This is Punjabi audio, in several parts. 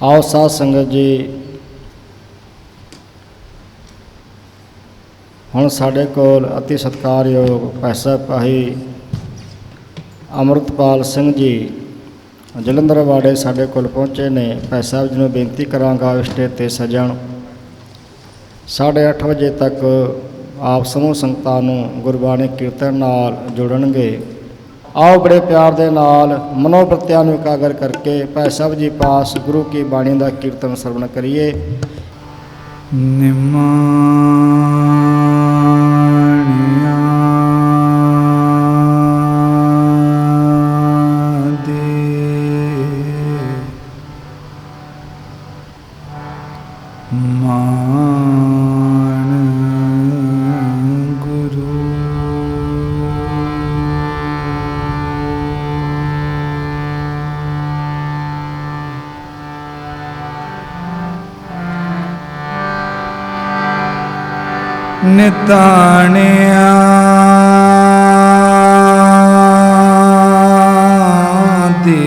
आओ साध संगत जी, हुण साडे कोल अति सत्कारयोग भाई साहब भाई अमृतपाल सिंह जी जलंधर वाड़े साडे कोल पहुँचे ने। भाई साहब जी नूं बेनती करांगा स्टेज ते सजण। 8:30 बजे तक आप समूह संगतां नूं गुरबाणी कीर्तन नाल जुड़नगे। आओ बड़े प्यार दे नाल मनोवृत्तियां नूं एकागर करके भाई साहब जी पास गुरु की बाणी दा कीर्तन श्रवण करिए। निताणिया दे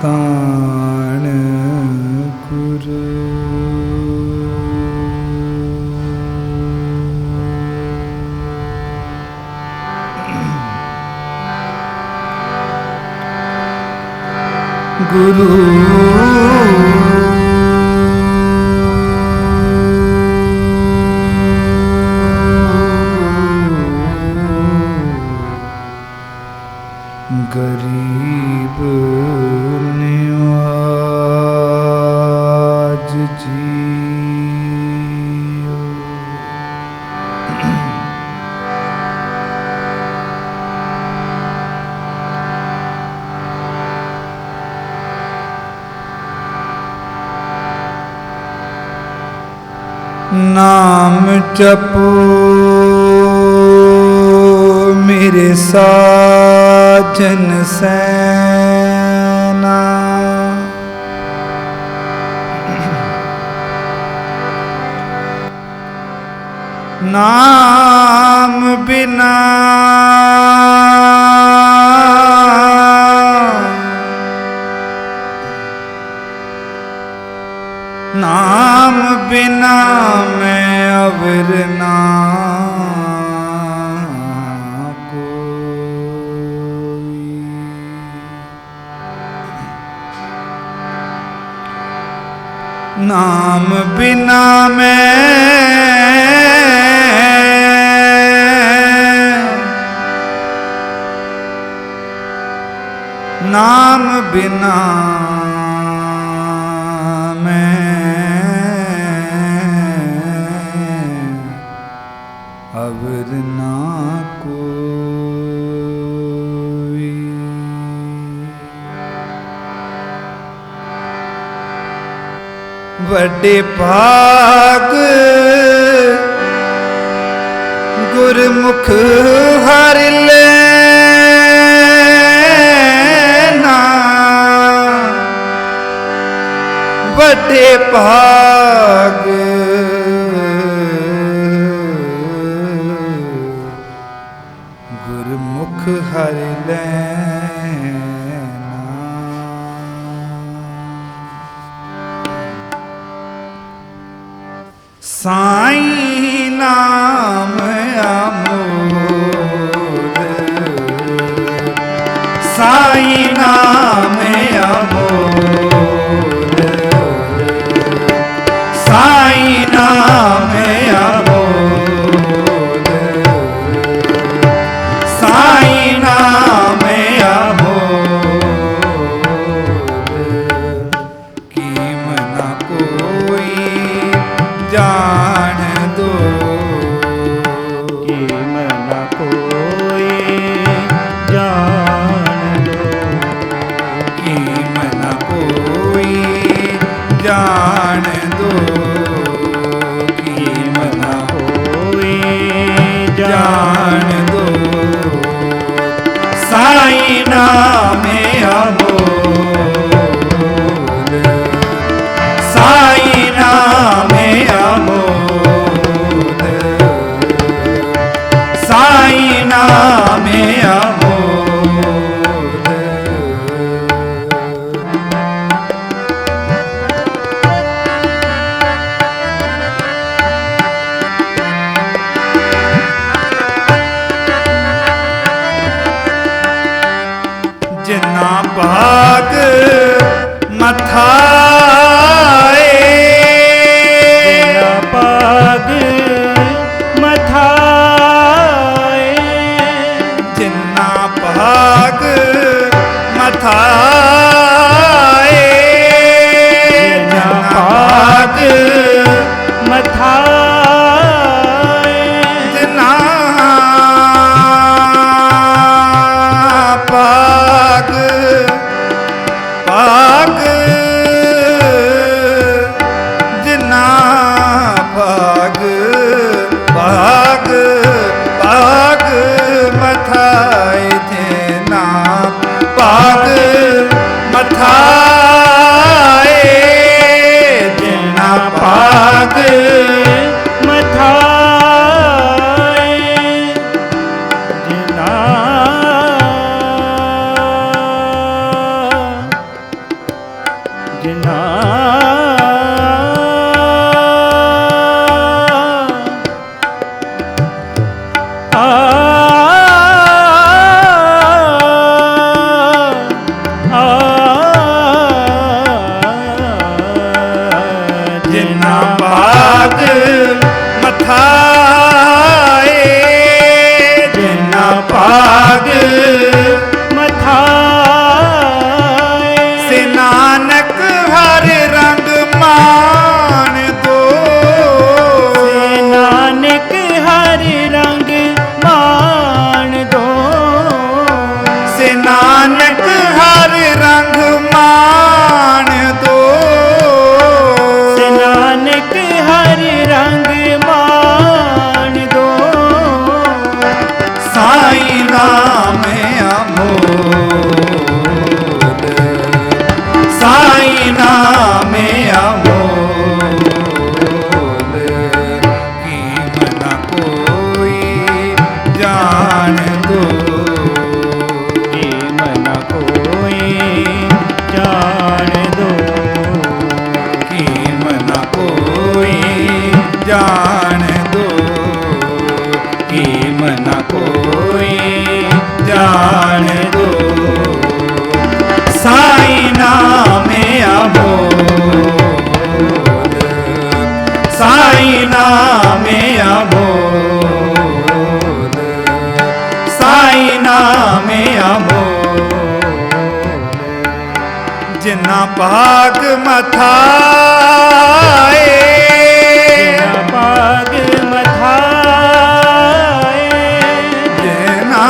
ताण गुरु। गुरु गरीब निवाज जियो। नाम जपो मेरे साजन सैना। नाम बिना नाम बिना मैं अवर ना कोई। नाम बिना मैं नाम बिना अवर ना कोई। वड्डे भाग गुरमुख हर लेना। वड्डे भाग गुरमुख हर लेना। साईं नाम अमोल, साईं नाम अमोल, साईं नाम अमोल, साईं नाम अमोल। कीमना कोई जान दो, कीमना कोई जान दो, कीमना कोई जान दो, कीमना कोई जान दो। साईं नाम अमोल, साईं नाम अमोल, साईं नाम अमोल। ਭਾਗ ਮਥਾਏ ਜਿਨਾ ਭਾਗ ਮਥਾਏ ਜਿਨਾ ਭਾਗ ਮਥਾਏ ਜਿਨਾ ਭਾਗ ਮਥਾਏ ਜਿਨਾ ਭਾਗ ਭਾਗ ਜਿਨਾ ਭਾਗ ਭਾਗ ਭਾਗ ਮਥਾਏ ਜਿਨਾ ਭਾਗ ਮਥਾਏ ਜਿਨਾ ਭਾਗ ਮਥਾਏ ਜਿਨਾ ਜਿਨਾ ਜਿਨਾ ਭਾਗ ਮਥਾਏ ਜਿਨਾ ਭਾਗ ਮਥਾਏ ਸੇ ਨਾਨਕ ਹਰ ਰੰਗ ਮਾਣ ਦੋ ਸੇ ਨਾਨਕ ਹਰ ਰੰਗ ਮਾਣ ਦੋ ਸੇ ਨਾਨਕ ਹਰ ਰੰਗ ਮਾਣ ਦੋ ਸੇ ਨਾਨਕ ਹਰ ਰੰਗ ਮਾਣ ਦੋ ਸਾਈ ਨਾਮ ਅਮੋਲ ਸਾਈ ਨਾਮ ਅਮੋਲ ਕੀਮ ਨਾ ਕੋਈ ਜਾਣ ਦੋ ਕੀਮ ਨ ਕੋਈ ਜਾਣ ਦੋ ਕੀਮ ਨਾ ਕੋਈ ਜਾਣ ਦੋ ਕੀਮ ਨਾ ਕੋਈ ਜਾਣ ਦੋ ਸਾਈ ਨਾਮ ਅਮੋਲ ਸਾਈ ਨਾਮ ਅਮੋਲ ਸਾਈ ਨਾਮ ਅਮੋਲ ਜਿਨਾ ਭਾਗ ਮਥਾਏ ਜਿਨਾ ਭਾਗ ਮਥਾਏ ਜਿਨਾ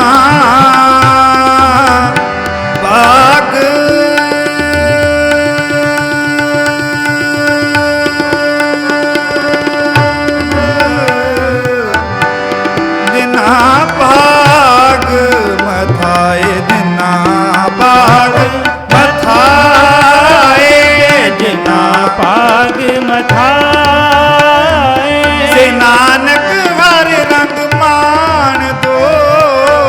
ਭਾਗ ਜਿਨਾ ਭਾਗ ਮਥਾਏ ਜਿਨਾ ਭਾਗ ਮਥਾਏ ਜਿਨਾ ਭਾਗ ਮਥਾਏ ਸੇ ਨਾਨਕ ਹਰ ਰੰਗ ਮਾਣ ਦੋ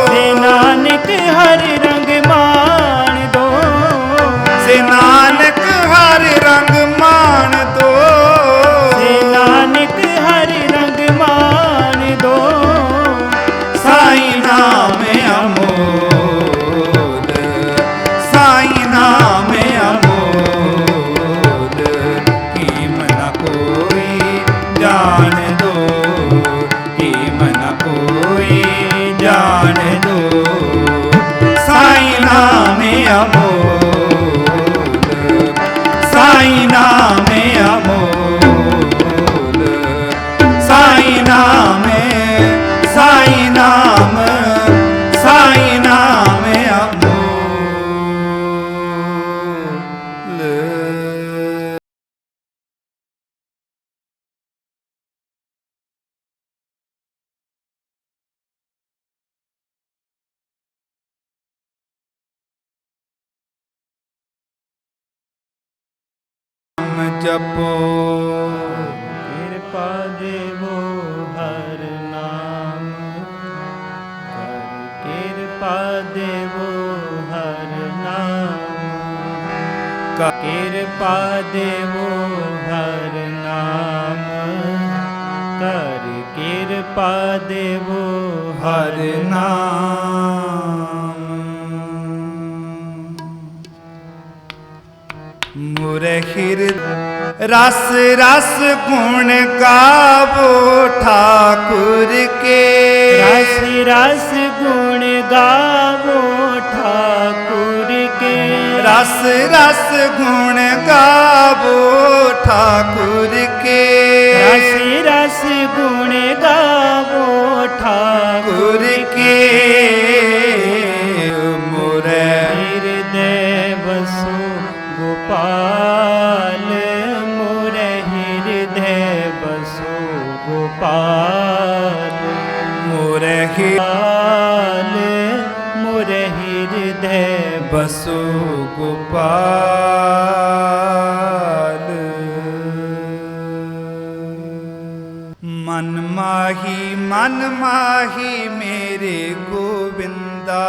ਸੇ ਨਾਨਕ ਹਰ ਰੰਗ ਮਾਣ ਦੋ ਸੇ ਨਾਨਕ ਹਰ ਰੰਗ ਮਾਣ ਦੋ ਸੇ ਨਾਨਕ ਹਰ ਰੰਗ ਮਾਣ ਦੋ ਸਾਈ ਨਾਮ ਅਮੋਲ ਸਾਈ ਨਾਮ ਅਮੋਲ ਕੀਮ ਨਾ ਕੋਈ ਜਾਣ ਦੋ ਕੀਮ ਨਾ ਕੋਈ ਜਾਣ ਦੋ ਸਾਈ ਨਾਮ ਅਮੋਲ ਸਾਈ ਨਾਮ ਅਮੋਲ ਸਾਈ ਨਾਮ ਸਾਈ ਨਾਮ ਸਾਈ ਨਾਮ ਅਮੋਲ ਜਪੋ ਕਿਰਪਾ ਦੇਵੋ ਹਰ ਨਾਮ ਕਰ ਕਿਰਪਾ ਦੇਵੋ ਹਰ ਨਾਮ ਕਿਰਪਾ ਦੇਵੋ ਹਰ ਨਾਮ ਕਰ ਕਿਰਪਾ ਦੇਵੋ ਹਰ ਨਾਮ मुरहिर रस रस गुण गावो ठाकुर के। रस रस गुण गावो ठाकुर के। रस रस गुण गावो ठाकुर के। रस रस गुण गावो ठाकुर के। मोरे हृदय बसो गोपाल, मोरे हृदय बसो गोपाल। मोरे गोपाल, मोरे हृदय बसो गोपाल। मन माही मेरे गोविंदा।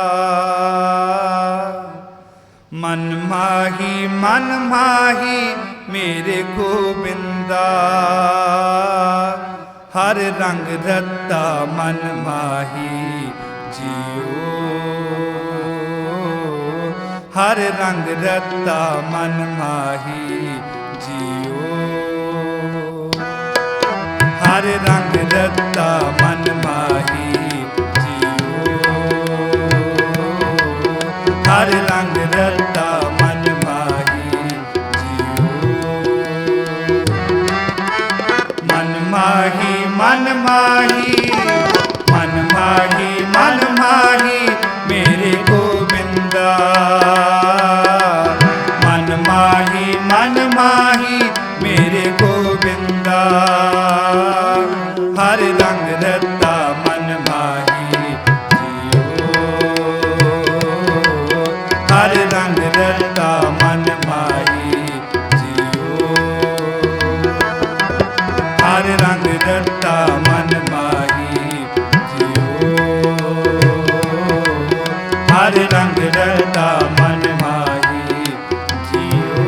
मन माही मेरे गोविंदा। हर रंग रत्ता मन माही जियो। हर रंग रत्ता मन माही जियो। हर रंग रत्ता मन माही जियो। हर रंग रत्ता मन माही जियो। मन माही मेरे गोविंदा। मन माही मेरे गोविंदा। हर रंग रत्ता मन माही जियो। हर रंग रत्ता मन माही जियो। हर रंग रत्ता मन माही जियो। हर रंग रत्ता मन माही जियो।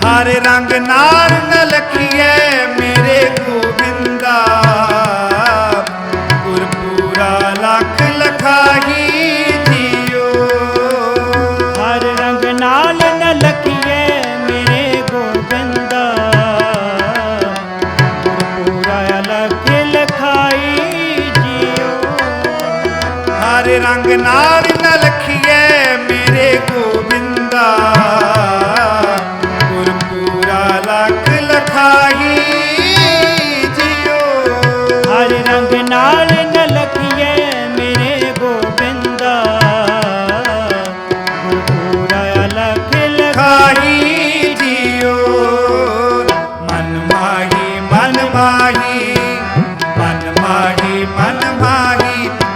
हर रंग नार न लखिए मेरे गोविंदा। गुरपुरा लख लखाही जियो। हर रंग नाल न लखिए मेरे गोविंदा। गुरपुरा लख लखाई जियो। हर रंग नार न लखिए मेरे गोविंदा। गुरपुरा लख लखाही जियो। हर रंग नाल न लखिए मेरे गोविंदा। गुरपुरा लख लखाही जियो। मन माही मन माही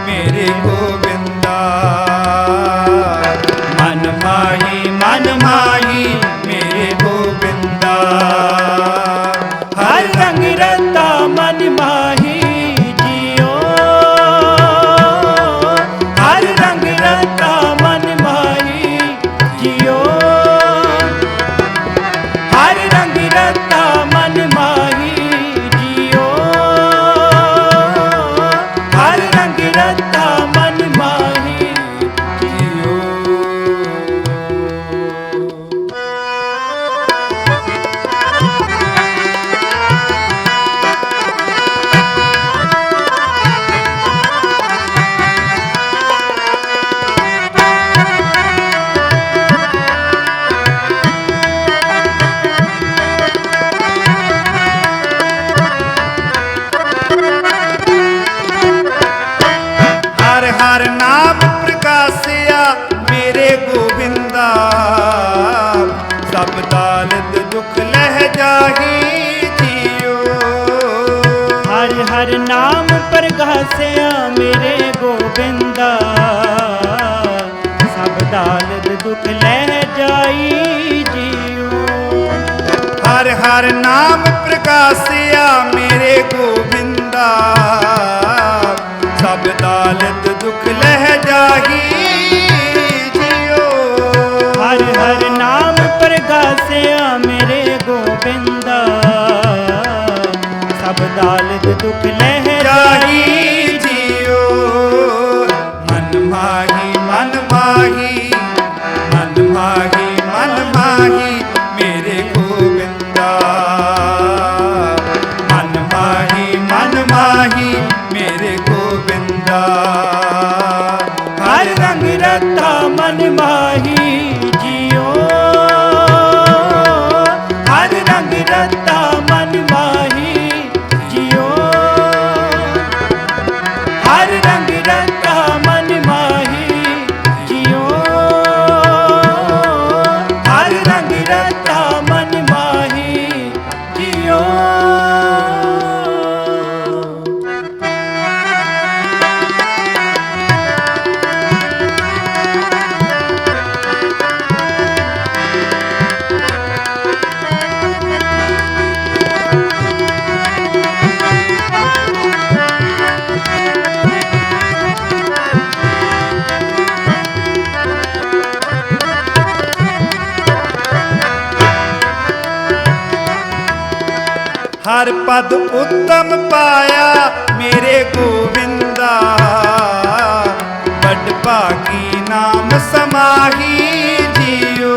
मेरे गोविंदा। मन माही मेरे गोविंदा। हर रंग रत्ता मन माही जियो। हर रंग रत्ता मन माही जियो। हर रंग रत्ता मन माही जियो। हर रंग रत्ता मन माही जियो। हर हर नाम प्रकाशिया मेरे गोविंदा। सब दालत दुख लह जाही जियो। हर हर नाम प्रगासिया मेरे गोविंदा। सब दालत दुख लह जाई जियो। हर हर नाम प्रकाशिया मेरे गोविंदा। सब दालत दुख लह जाही जियो। हर हर नाम दुख लह जाही जियो मन माही मन माही मन माही मन माही मेरे गोविंदा मन माही मेरे गोविंदा हर रंग रता मन माही जियो हर रंग रता मन माही जियो हर रंग रता मन माही जियो हर रंग रता मन माही जियो हर पद उत्तम पाया मेरे गोविंदा बड़ भागी नाम समाही जियो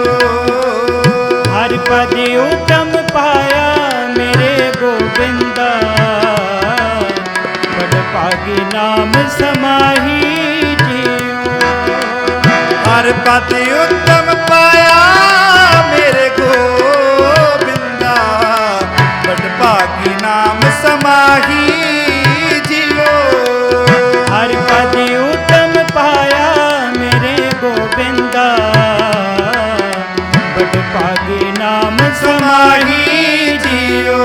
हर पद उत्तम पाया मेरे गोविंदा बड़ भागी नाम समाही जियो हर पद उत्तम पाया मेरे गोविंदा बड़ भागी नाम समाही जियो हर पद उत्तम पाया मेरे गोविंदा बड़ भागी नाम समाही समाही जियो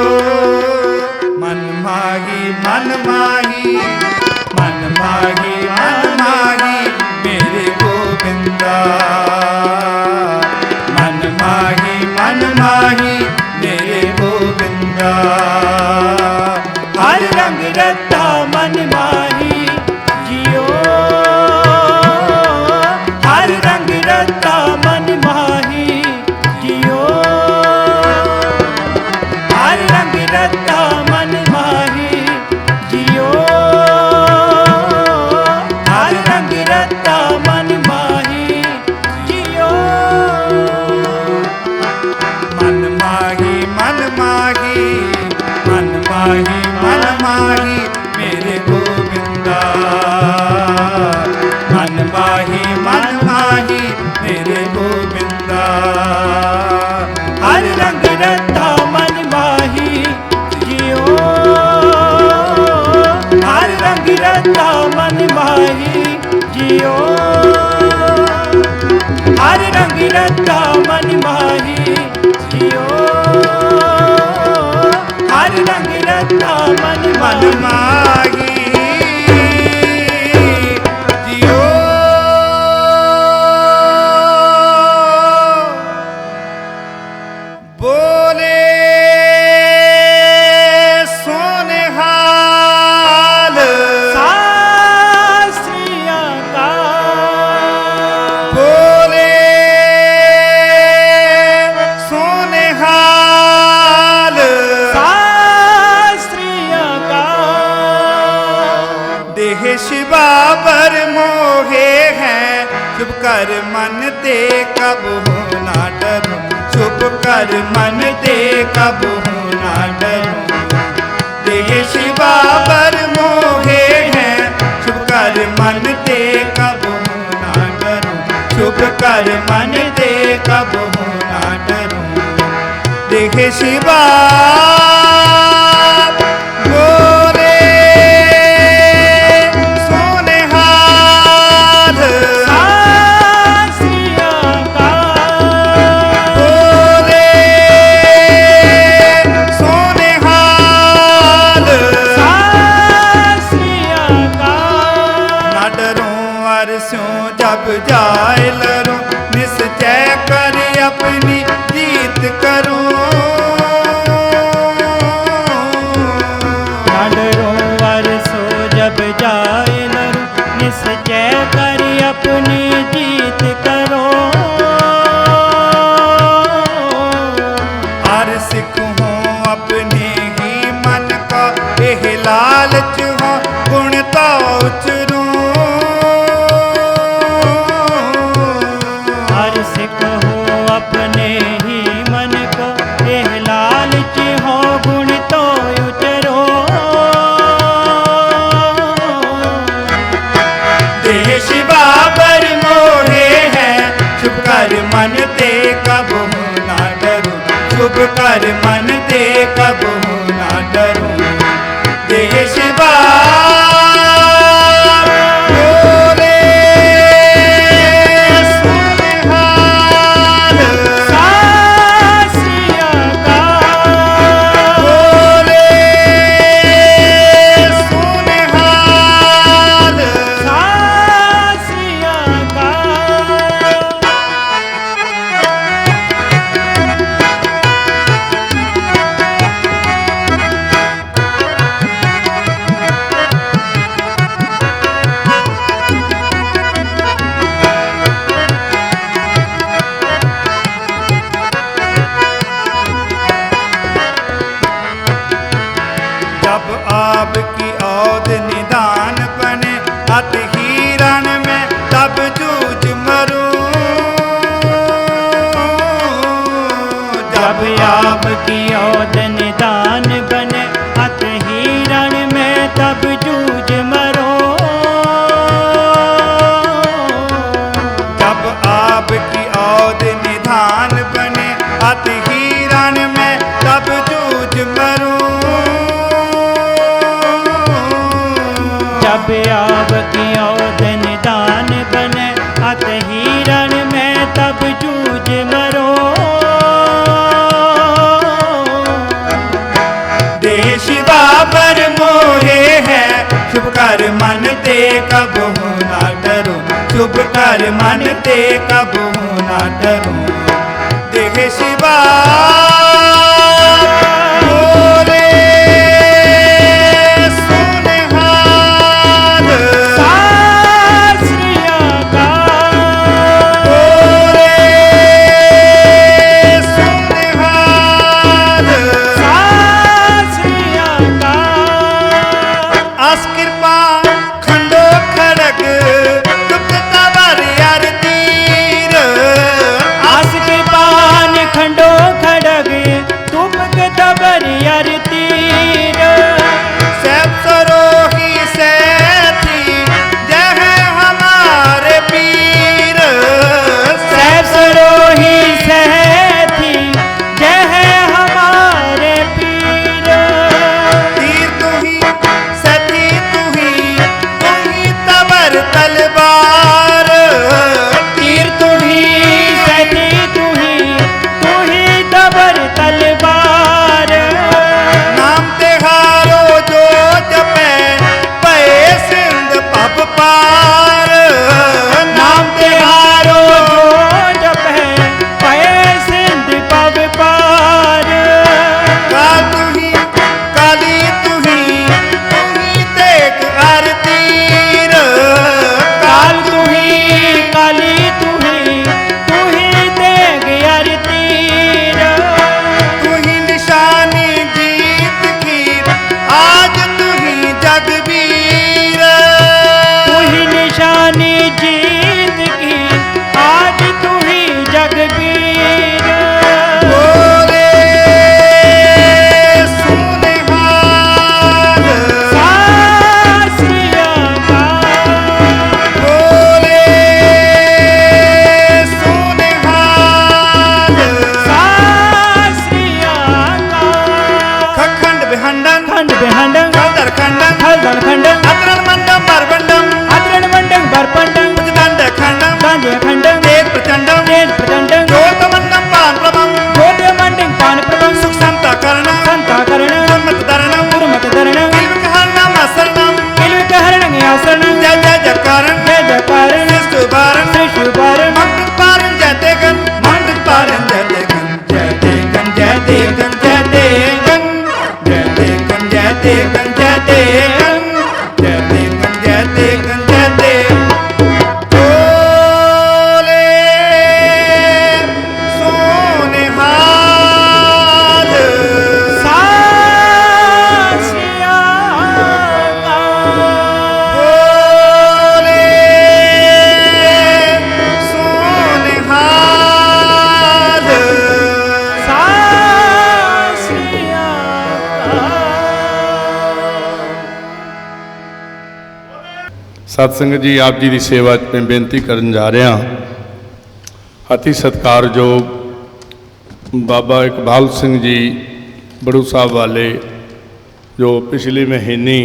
मन माही मन माही मन माही मन माही मेरे गोविंदा मन माही मेरे गोविंदा हर रंग रता मन माही जियो हर रंग रता मन माही जियो हर रंग रता मन माही जियो हर रंग रता मन माही जियो मन माही मन माही मन माही मन माही मेरे गोविंदा मन माही मेरे गोविंदा हर रंग रता मन माही जियो हर रंग रता मन माही जियो हर रंग रता मन माही जियो हर रंग रता मन मन माही माही जियो बोले सोनिहाल शास्त्रिया का बोले सोनिहाल शास्त्रिया का देह शिवा पर मोहे हैं शुभ कर मन दे कब हो ना डरो शुभ कर मन दे कब हो ना डरो देह शिवा पर मोहे हैं शुभ कर मन दे कब हो ना डरो शुभ कर मन दे कब हो ना डरो देह शिवा बोले सोनिहाल शास्त्रिया का बोले सोनिहाल शास्त्रिया का ना डरो अरस्यों जब जाए लरो निश्चय कर अपनी जीत करो डरो वर्षो जब जाए नरो निश्चय कर अपनी जीत करो हर सिख हो अपने ही मन का एह लाल मन ते कबहू ना डरूं, शुभ कर मन ते कबहू ना डरूं। देश बोले सुनिहाल, सत श्री अकाल। बोले सुनिहाल, सत श्री अकाल। जब आपकी औद निदान बने अति हिरण में तब जूझ मरूं। जब आपकी औद निदान बने अत हिरण में तब जूझ मरो। जब आपकी औद निधान बने अति हिरण में तब जूझ मरूं। जब आपकी औद निदान बने अत हिरण में तब जूझ मरो। देश बाबर मोहे है शुभ कर मन ते कबहू ना डरूं, शुभ कर मन ते कबहू ना डरूं। देश बोले सुनिहाल, सत श्री अकाल। बोले सुनिहाल। सत श्री अकाल। आस कृपा खंडो खड़ग गुप्त तवर यार तीर। आस के पान खंडो खड़ग तुप के तबर यार तीर। सैफ सरोही सैथी जह हमारे पीर। सैफ सरोही सहथी जय है हमारे पीर। तीर तू ही सती तू ही तवर तलवार। तीर तुही सती तुही तबर तलवार। नाम तेहारो जो जपे पे सिंध पब पार। नाम तेहारो जो जप है पै सिंध पब पार। काल तू ही काली तू ही देख आरतीर। काल तुही काली तुही देग यार तीर। तू ही निशानी जीत की आज तू ही जगवीर। तुही निशानी जीत की आज तुही जगबीर। बोले सुनिहाल, सत श्री अकाल। बोले सुनिहाल। सत श्री अकाल। खंड बिहंडन खंड बिहंडं खंडर खंडन खलदल खंडं अतरण मंडम बरबंडम अत्रण मंडं बरपंडं उजदंड खंडम दांडे खंडं तेज प्रचंडम तेज प्रचंडं ज्योत मंडम पान प्रभम गोटे मंडं पान प्रभं सुख संता करणम संताकरणं गुरुमत धरणम गुरुमत धरणं किल्व कहरणम असरणम किल्विक हरणं यासरणं जय जय जयकारण जय जयकारण श्रेष्ठ बारण श्री शुभारण मंगल पारण जय देगन मंगल पारण जय देगन जय देगन जय देगन जय देगन जय देगन जय देगन जय देगन जय देगन जय देगन जय देगन। बोले सुनिहाल, सत श्री अकाल। बोले सुनिहाल। सत श्री अकाल। सत संगत जी, आप जी की सेवा च मैं बेनती करन जा रहा। अति सत्कारयोग बाबा इकबाल सिंह जी बड़ू साहब वाले, जो पिछले महीने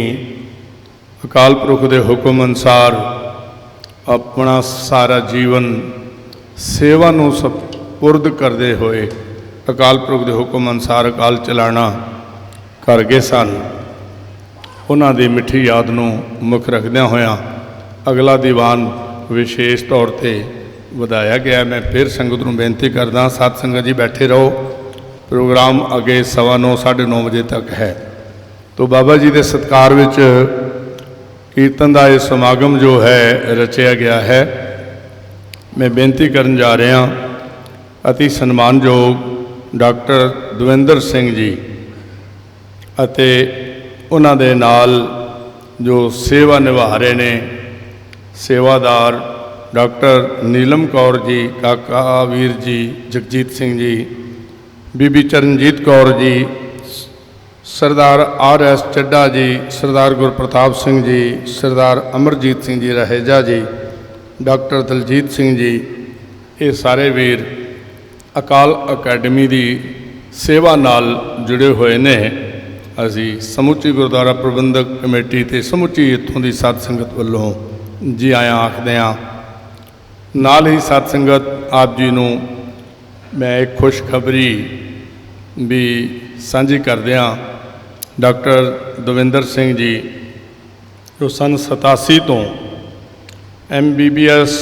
अकाल पुरख के हुक्म अनुसार अपना सारा जीवन सेवा नूं सपुरद करते हुए अकाल पुरख के हुक्म अनुसार अकाल चलाना कर गए सन। उन्हां दी मिठी याद नूं मुख रखदियां होयां अगला दीवान विशेष तौर पर ਵਧਾਇਆ ਗਿਆ। मैं फिर संगत ਨੂੰ बेनती करदा, सत संगत जी बैठे रहो, प्रोग्राम अगे 9:15 9:30 बजे तक है। तो बाबा जी के सत्कार विच कीर्तन का यह समागम जो है रचिया गया है। मैं बेनती करन जा रहा अति सन्मानयोग डॉक्टर दविंदर सिंह जी अते उन्हां दे नाल जो सेवा निभा रहे ने सेवादार डॉक्टर नीलम कौर जी, काका वीर जी, जगजीत सिंह जी, बीबी चरणजीत कौर जी, सरदार RS चड्डा जी, सरदार गुरप्रताप सिंह जी, सरदार अमरजीत सिंह जी रहेजा जी, डॉक्टर दलजीत सिंह जी, ये सारे वीर अकाल अकैडमी की सेवा नाल जुड़े हुए ने। असी समूची गुरुद्वारा प्रबंधक कमेटी ते समूची इत्थों की सत संगत वालों जी आया आखदे हां। नाल ही सत संगत आप जी नूं मैं एक खुशखबरी भी साझी करदियां। डॉक्टर दविंदर सिंह जी जो सन 87 तो MBBS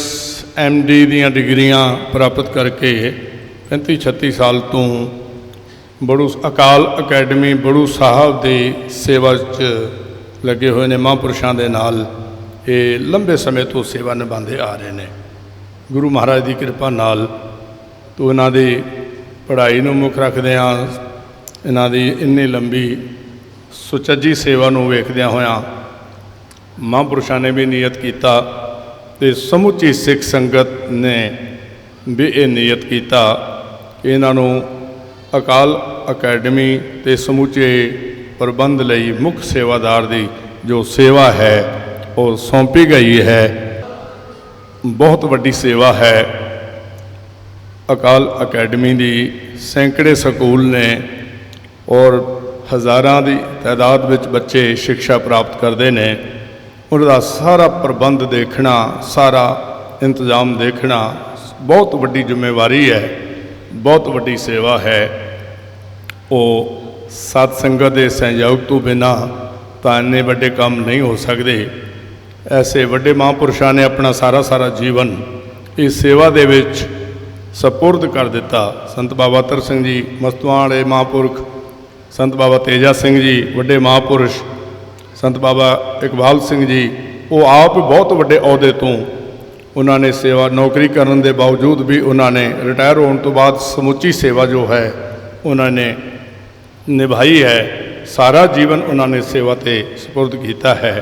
MD दीयां डिग्रियां प्राप्त करके 35-36 साल तो बड़ू अकाल अकैडमी बड़ू साहब की सेवा च लगे हुए ने। महापुरुषों के नाल ये लंबे समय तो सेवा निभाते आ रहे हैं। गुरु महाराज की कृपा नाल तो इन्हां दी पढ़ाई नूं मुख रखदे हां, इन्हां दी इन्नी लंबी सुचज्जी सेवा नूं वेखदियां होयां महापुरुषों ने भी नियत किया ते समूची सिख संगत ने भी ये नियत किया कि इन्हां नूं अकाल अकैडमी ते समूचे प्रबंध लई मुख सेवादार की जो सेवा है वो सौंपी गई है। बहुत वड्डी सेवा है। अकाल अकैडमी की सैकड़े स्कूल ने और हज़ारां की तादाद में बच्चे शिक्षा प्राप्त करते हैं। उनका सारा प्रबंध देखना, सारा इंतजाम देखना बहुत वड्डी जिम्मेवारी है, बहुत वड्डी सेवा है। वो सत संगत के सहयोग तो बिना तो इन्ने वड्डे काम नहीं हो सकते। ऐसे वड्डे महापुरुषों ने अपना सारा जीवन इस सेवा दे विच सपुरद कर दिता। संत बाबा तर सिंह जी मस्तूआं वाले महापुरख, संत बाबा तेजा सिंह जी वड्डे महापुरुष, संत बाबा इकबाल सिंह जी वो आप बहुत वड्डे अहुदे तो उन्होंने सेवा नौकरी करने के बावजूद भी उन्होंने रिटायर होने तो बाद समूची सेवा जो है उन्होंने निभाई है। सारा जीवन उन्होंने सेवा ते सपुरद किया है।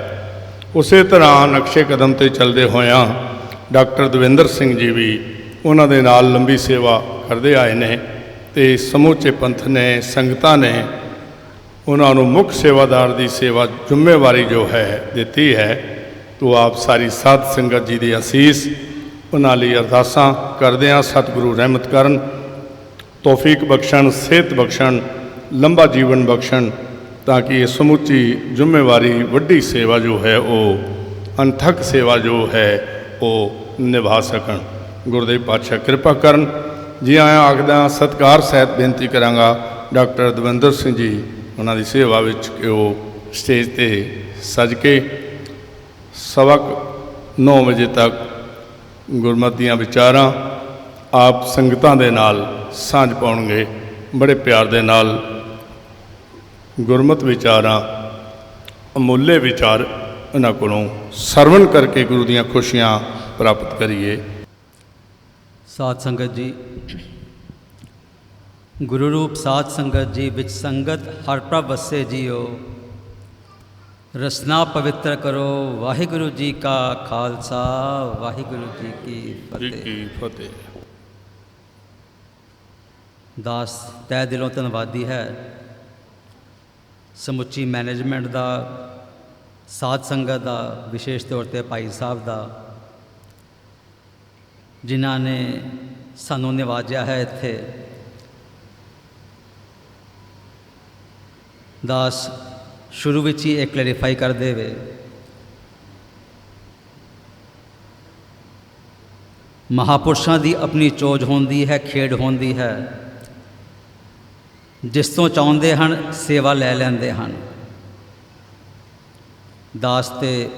उस तरह नक्शे कदम ते चलते होया डॉक्टर दविंदर सिंह जी भी उन्होंने नाल लंबी सेवा करते आए ने ते समूचे पंथ ने संगतां ने उन्होंने मुख सेवादार की सेवा जिम्मेवारी जो है दी है। तो आप सारी साध संगत जी की असीस उन्होंने अरदासां करदे हां। सतगुरु रहमत करन, तौफीक बख्शण, सेहत बख्शण, लंबा जीवन बख्शण, ताकि ये समूची जिम्मेवारी वड्डी सेवा जो है वो अनथक सेवा जो है वो निभा सकन। गुरुदेव पातशाह कृपा करन। जी आया आखदा सत्कार सहित बेनती करांगा डॉक्टर दविंदर सिंह जी उन्होंने सेवा विच कि वो स्टेज ते सज के 9:15 बजे तक गुरमत दीयां विचारां आप संगतां दे नाल सांझ पाउणगे। बड़े प्यार दे नाल गुरमत विचारां अमूल्य विचार इन्हां कोलों सरवण करके गुरु दीयां खुशियां प्राप्त करिए। साध संगत जी, गुरु रूप साध संगत जी विच संगत हर प्रभ वसे जियो। रसना पवित्र करो। वाहिगुरु जी का खालसा, वाहिगुरु जी की फतेह। दास तय दिलों धन्नवादी है समुची मैनेजमेंट का, साध संगत का, विशेष तौर पर भाई साहब का, जिन्हों ने ਸਾਨੂੰ ਨਿਵਾਜਿਆ ਹੈ ਇੱਥੇ। ਦਾਸ ਸ਼ੁਰੂ ਵਿੱਚ ਹੀ ਇਹ ਕਲੈਰੀਫਾਈ ਕਰ ਦੇਵੇ, ਮਹਾਪੁਰਸ਼ਾਂ ਦੀ ਆਪਣੀ ਚੋਜ ਹੁੰਦੀ ਹੈ, ਖੇਡ ਹੁੰਦੀ ਹੈ। ਜਿਸ ਤੋਂ ਚਾਹੁੰਦੇ ਹਨ ਸੇਵਾ ਲੈ ਲੈਂਦੇ ਹਨ। ਦਾਸ ਤੇ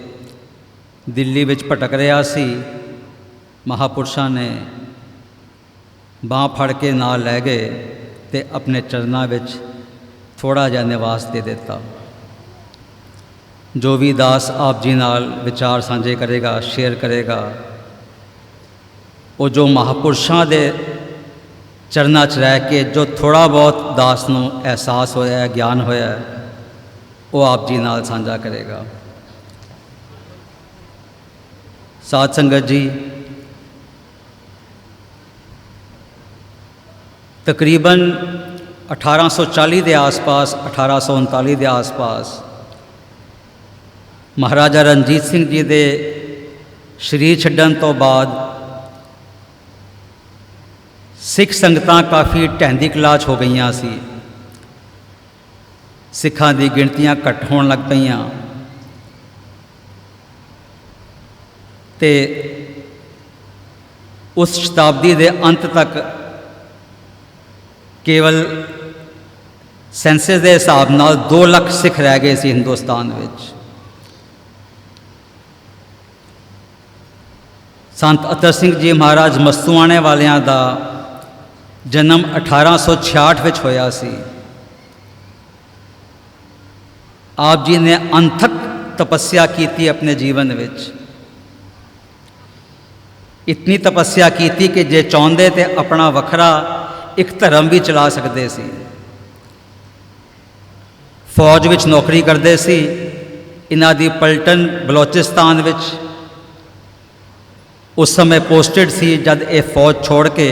ਦਿੱਲੀ ਵਿੱਚ ਭਟਕ ਰਿਹਾ ਸੀ, ਮਹਾਪੁਰਸ਼ਾਂ ਨੇ ਬਾਂਹ ਫੜ ਕੇ ਨਾਲ ਲੈ ਗਏ ਤੇ ਆਪਣੇ ਚਰਨਾਂ ਵਿੱਚ ਥੋੜ੍ਹਾ ਜਿਹਾ ਨਿਵਾਸ ਦੇ ਦਿੱਤਾ। ਜੋ ਵੀ ਦਾਸ ਆਪ ਜੀ ਨਾਲ ਵਿਚਾਰ ਸਾਂਝੇ ਕਰੇਗਾ, ਸ਼ੇਅਰ ਕਰੇਗਾ, ਉਹ ਜੋ ਮਹਾਪੁਰਸ਼ਾਂ ਦੇ ਚਰਨਾਂ 'ਚ ਰਹਿ ਕੇ ਜੋ ਥੋੜ੍ਹਾ ਬਹੁਤ ਦਾਸ ਨੂੰ ਅਹਿਸਾਸ ਹੋਇਆ, ਗਿਆਨ ਹੋਇਆ, ਉਹ ਆਪ ਜੀ ਨਾਲ ਸਾਂਝਾ ਕਰੇਗਾ। ਸਾਧ ਸੰਗਤ ਜੀ, ਤਕਰੀਬਨ 1840 ਦੇ ਆਸ-ਪਾਸ, 1839 ਦੇ ਆਸ-ਪਾਸ ਮਹਾਰਾਜਾ ਰਣਜੀਤ ਸਿੰਘ ਜੀ ਦੇ ਸਰੀਰ ਛੱਡਣ ਤੋਂ ਬਾਅਦ ਸਿੱਖ ਸੰਗਤਾਂ ਕਾਫੀ ਢਹਿੰਦੀ ਕਲਾ 'ਚ ਹੋ ਗਈਆਂ ਸੀ। ਸਿੱਖਾਂ ਦੀ ਗਿਣਤੀਆਂ ਘੱਟ ਹੋਣ ਲੱਗ ਪਈਆਂ ਤੇ ਉਸ ਸ਼ਤਾਬਦੀ ਦੇ ਅੰਤ ਤੱਕ ਕੇਵਲ ਸੈਂਸਸ ਦੇ ਹਿਸਾਬ ਨਾਲ 2 ਲੱਖ ਸਿੱਖ ਰਹਿ ਗਏ ਸੀ ਹਿੰਦੁਸਤਾਨ ਵਿੱਚ। ਸੰਤ ਅਤਰ ਸਿੰਘ ਜੀ ਮਹਾਰਾਜ ਮਸਤੂਆਣੇ ਵਾਲਿਆਂ ਦਾ ਜਨਮ 1866 ਵਿੱਚ ਹੋਇਆ ਸੀ। ਆਪ ਜੀ ਨੇ ਅੰਥਕ ਤਪੱਸਿਆ ਕੀਤੀ ਆਪਣੇ ਜੀਵਨ ਵਿੱਚ। ਇਤਨੀ ਤਪੱਸਿਆ ਕੀਤੀ ਕਿ ਜੇ ਚਾਹੁੰਦੇ ਤੇ ਆਪਣਾ ਵੱਖਰਾ ਇੱਕ ਧਰਮ ਵੀ ਚਲਾ ਸਕਦੇ ਸੀ। ਫੌਜ ਵਿੱਚ ਨੌਕਰੀ ਕਰਦੇ ਸੀ। ਇਹਨਾਂ ਦੀ ਪਲਟਨ ਬਲੋਚਿਸਤਾਨ ਵਿੱਚ ਉਸ ਸਮੇਂ ਪੋਸਟਡ ਸੀ। ਜਦ ਇਹ ਫੌਜ ਛੋੜ ਕੇ